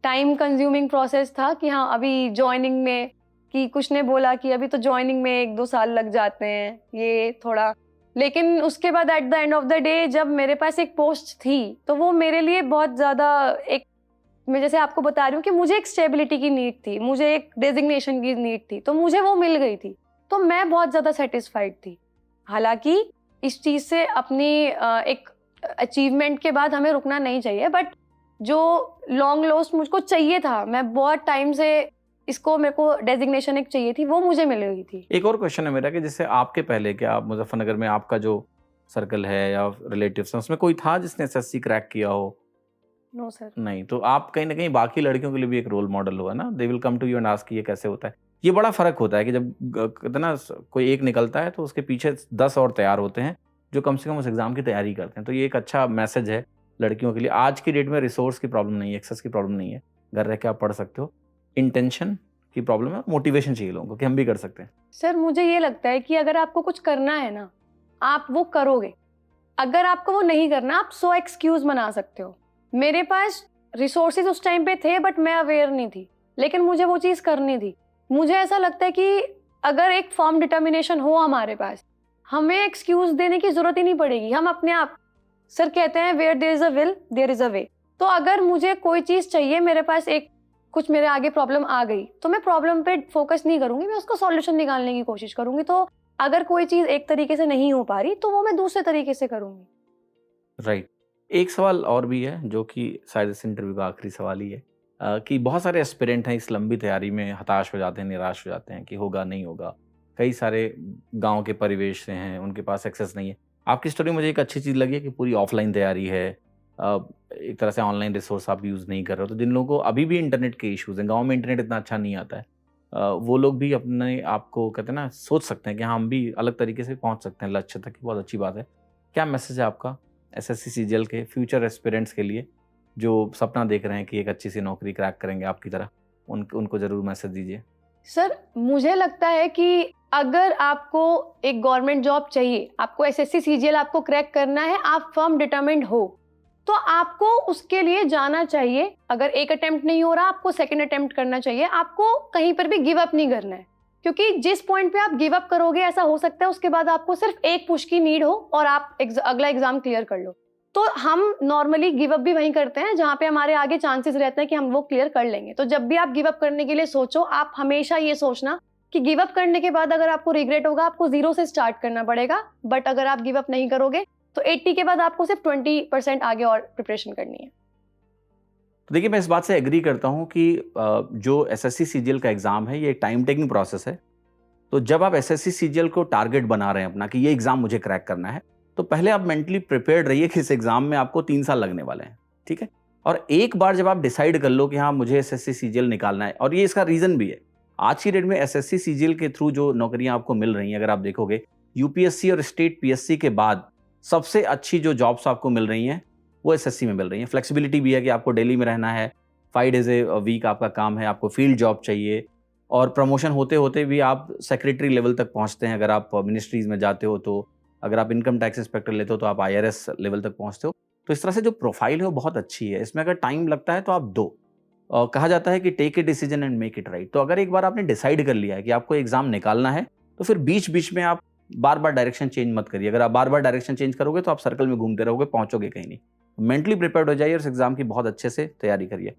टाइम कंज्यूमिंग प्रोसेस था कि हाँ अभी जॉइनिंग में, कि कुछ ने बोला कि अभी तो जॉइनिंग में 1-2 साल लग जाते हैं, ये थोड़ा। लेकिन उसके बाद at the end of the day जब मेरे पास एक पोस्ट थी तो वो मेरे लिए बहुत ज़्यादा एक, मैं जैसे आपको बता रही हूँ कि मुझे एक स्टेबिलिटी की नीड थी, मुझे एक डेजिग्नेशन की नीड थी, तो मुझे वो मिल गई थी, तो मैं बहुत ज़्यादा सेटिस्फाइड थी। हालांकि इस चीज़ से अपनी एक अचीवमेंट के बाद हमें रुकना नहीं चाहिए, बट जो लॉन्ग लॉस्ट मुझको चाहिए था, मैं बहुत टाइम से इसको, मेरे को डेजिग्नेशन एक चाहिए थी, वो मुझे मिल गई थी। एक और क्वेश्चन है मेरा कि जैसे आपके पहले, क्या आप मुजफ्फरनगर में आपका जो सर्कल है या रिलेटिव्स हैं उसमें कोई था जिसने एसएससी क्रैक किया हो? No sir. नहीं, तो आप कहीं ना कहीं बाकी लड़कियों के लिए भी एक रोल मॉडल हुआ ना, they will come to you and ask ये कैसे होता है। ये बड़ा फर्क होता है कि जब कहते ना कोई एक निकलता है तो उसके पीछे 10 और तैयार होते हैं जो कम से कम उस एग्जाम की तैयारी करते हैं। तो ये एक अच्छा मैसेज है लड़कियों के लिए। आज की डेट में रिसोर्स की प्रॉब्लम नहीं है, एक्सेस की प्रॉब्लम नहीं है, घर रह के आप पढ़ सकते हो। इंटेंशन की प्रॉब्लम है, मोटिवेशन चाहिए लोगों को कि हम भी कर सकते हैं। सर मुझे ये लगता है कि अगर आपको कुछ करना है ना, आप वो करोगे। अगर आपको वो नहीं करना, आप 100 एक्सक्यूज बना सकते हो। मेरे पास रिसोर्सेज उस टाइम पे थे बट मैं अवेयर नहीं थी, लेकिन मुझे वो चीज़ करनी थी। मुझे ऐसा लगता है कि अगर एक फर्म डिटर्मिनेशन हो हमारे पास, हमें एक्सक्यूज देने की जरूरत ही नहीं पड़ेगी। हम अपने आप, सर कहते हैं where there is a will there is a way. तो अगर मुझे कोई चीज़ चाहिए, मेरे पास एक कुछ मेरे आगे प्रॉब्लम आ गई, तो मैं प्रॉब्लम पे फोकस नहीं करूंगी, मैं उसका सॉल्यूशन निकालने की कोशिश करूंगी। तो अगर कोई चीज़ एक तरीके से नहीं हो पा रही तो वो मैं दूसरे तरीके से करूंगी। राइट। एक सवाल और भी है जो कि शायद इस इंटरव्यू का आखिरी सवाल ही है, कि बहुत सारे एस्पिरेंट हैं इस लंबी तैयारी में हताश हो जाते हैं, निराश हो जाते हैं कि होगा नहीं होगा। कई सारे गांव के परिवेश से हैं, उनके पास एक्सेस नहीं है। आपकी स्टोरी मुझे एक अच्छी चीज़ लगी है कि पूरी ऑफलाइन तैयारी है, एक तरह से ऑनलाइन रिसोर्स आप यूज़ नहीं कर रहे हो। तो जिन लोगों को अभी भी इंटरनेट के इश्यूज़ हैं, गाँव में इंटरनेट इतना अच्छा नहीं आता है, वो लोग भी अपने आप को कहते हैं ना सोच सकते हैं कि हाँ हम भी अलग तरीके से पहुँच सकते हैं लक्ष्य तक। बहुत अच्छी बात है। क्या मैसेज है आपका एसएससी सीजीएल के फ्यूचर एस्पिरेंट्स के लिए जो सपना देख रहे हैं कि एक अच्छी सी नौकरी क्रैक करेंगे आपकी तरह? उनको ज़रूर मैसेज दीजिए। सर मुझे लगता है कि अगर आपको एक गवर्नमेंट जॉब चाहिए, आपको एसएससी सीजीएल आपको क्रैक करना है, आप फर्म डिटरमाइंड हो, तो आपको उसके लिए जाना चाहिए। अगर एक अटेम्प्ट नहीं हो रहा, आपको सेकंड अटेम्प्ट करना चाहिए। आपको कहीं पर भी गिव अप नहीं करना है, क्योंकि जिस पॉइंट पे आप गिव अप करोगे, ऐसा हो सकता है उसके बाद आपको सिर्फ एक पुश की नीड हो और आप अगला एग्जाम क्लियर कर लो। तो हम नॉर्मली गिव अप भी वहीं करते हैं जहाँ पे हमारे आगे चांसेस रहते हैं कि हम वो क्लियर कर लेंगे। तो जब भी आप गिव अप करने के लिए सोचो, आप हमेशा ये सोचना कि गिव अप करने के बाद अगर आपको रिग्रेट होगा, आपको जीरो से स्टार्ट करना पड़ेगा। बट अगर आप गिव अप नहीं करोगे तो 80 के बाद आपको सिर्फ 20% आगे और प्रिपरेशन करनी है। तो देखिए, मैं इस बात से एग्री करता हूँ कि जो एसएससी सीजीएल का एग्ज़ाम है, ये एक टाइम टेकिंग प्रोसेस है। तो जब आप एसएससी सीजीएल को टारगेट बना रहे हैं अपना कि ये एग्ज़ाम मुझे क्रैक करना है, तो पहले आप मेंटली प्रिपेयर्ड रहिए कि इस एग्ज़ाम में आपको 3 साल लगने वाले हैं, ठीक है? और एक बार जब आप डिसाइड कर लो कि हाँ, मुझे एसएससी सीजीएल निकालना है, और ये इसका रीज़न भी है। आज की डेट में एसएससी सीजीएल के थ्रू जो नौकरियाँ आपको मिल रही हैं, अगर आप देखोगे, यूपीएससी और स्टेट पीएससी के बाद सबसे अच्छी जो जॉब्स आपको मिल रही हैं, वो एसएससी में मिल रही हैं। फ्लेक्सिबिलिटी भी है कि आपको दिल्ली में रहना है, 5 डेज़ ए वीक आपका काम है, आपको फील्ड जॉब चाहिए, और प्रमोशन होते-होते भी आप सेक्रेटरी लेवल तक पहुँचते हैं अगर आप मिनिस्ट्रीज़ में जाते हो तो। अगर आप इनकम टैक्स इंस्पेक्टर लेते हो तो आप आईआरएस लेवल तक पहुँचते हो। तो इस तरह से जो प्रोफ़ाइल है वो बहुत अच्छी है। इसमें अगर टाइम लगता है तो आप दो। कहा जाता है कि take a decision and make it right. तो अगर एक बार आपने डिसाइड कर लिया है कि आपको एग्ज़ाम निकालना है, तो फिर बीच-बीच में आप बार-बार डायरेक्शन चेंज मत करिए। अगर आप बार-बार डायरेक्शन चेंज करोगे तो आप सर्कल में घूमते रहोगे, पहुँचोगे कहीं नहीं। मेंटली प्रिपेयर्ड हो जाइए और इस एग्ज़ाम की बहुत अच्छे से तैयारी करिए।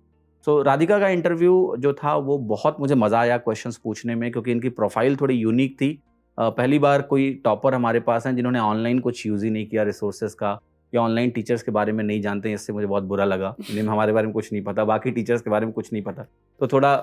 सो राधिका का इंटरव्यू जो था वो बहुत मुझे मज़ा आया क्वेश्चंस पूछने में, क्योंकि इनकी प्रोफाइल थोड़ी यूनिक थी। पहली बार कोई टॉपर हमारे पास हैं जिन्होंने ऑनलाइन कुछ यूज़ ही नहीं किया रिसोर्सेज़ का, या ऑनलाइन टीचर्स के बारे में नहीं जानते हैं, इससे मुझे बहुत बुरा लगा। इन्हें हमारे बारे में कुछ नहीं पता, बाकी टीचर्स के बारे में कुछ नहीं पता। तो थोड़ा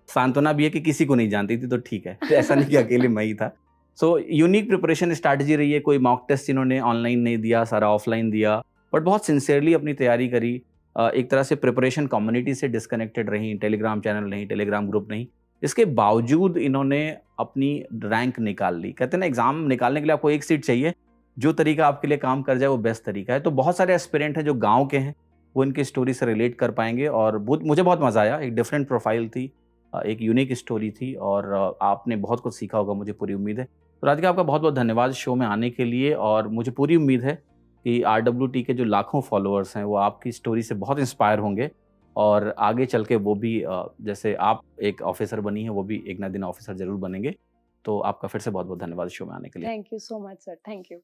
सांत्वना भी है कि किसी को नहीं जानती थी, तो ठीक है। तो ऐसा नहीं कि अकेले मैं ही था। सो यूनिक प्रिपरेशन स्ट्रैटेजी रही है। कोई मॉक टेस्ट इन्होंने ऑनलाइन नहीं दिया, सारा ऑफलाइन दिया, बट बहुत सिंसियरली अपनी तैयारी करी। एक तरह से प्रिपरेशन कम्युनिटी से डिस्कनेक्टेड रहीं, टेलीग्राम चैनल नहीं, टेलीग्राम ग्रुप नहीं। इसके बावजूद इन्होंने अपनी रैंक निकाल ली। कहते हैं ना, एग्ज़ाम निकालने के लिए आपको एक सीट चाहिए, जो तरीका आपके लिए काम कर जाए वो बेस्ट तरीका है। तो बहुत सारे एस्पिरेंट हैं जो गाँव के हैं, वो इनकी स्टोरी से रिलेट कर पाएँगे, और मुझे बहुत मज़ा आया। एक डिफरेंट प्रोफाइल थी, एक यूनिक स्टोरी थी, और आपने बहुत कुछ सीखा होगा, मुझे पूरी उम्मीद है। तो राधिका, आपका बहुत-बहुत धन्यवाद शो में आने के लिए, और मुझे पूरी उम्मीद है कि आरडब्ल्यूटी के जो लाखों फॉलोअर्स हैं वो आपकी स्टोरी से बहुत इंस्पायर होंगे, और आगे चल के वो भी जैसे आप एक ऑफिसर बनी हैं, वो भी एक ना दिन ऑफिसर ज़रूर बनेंगे। तो आपका फिर से बहुत-बहुत धन्यवाद शो में आने के लिए। Thank you so much sir, thank you.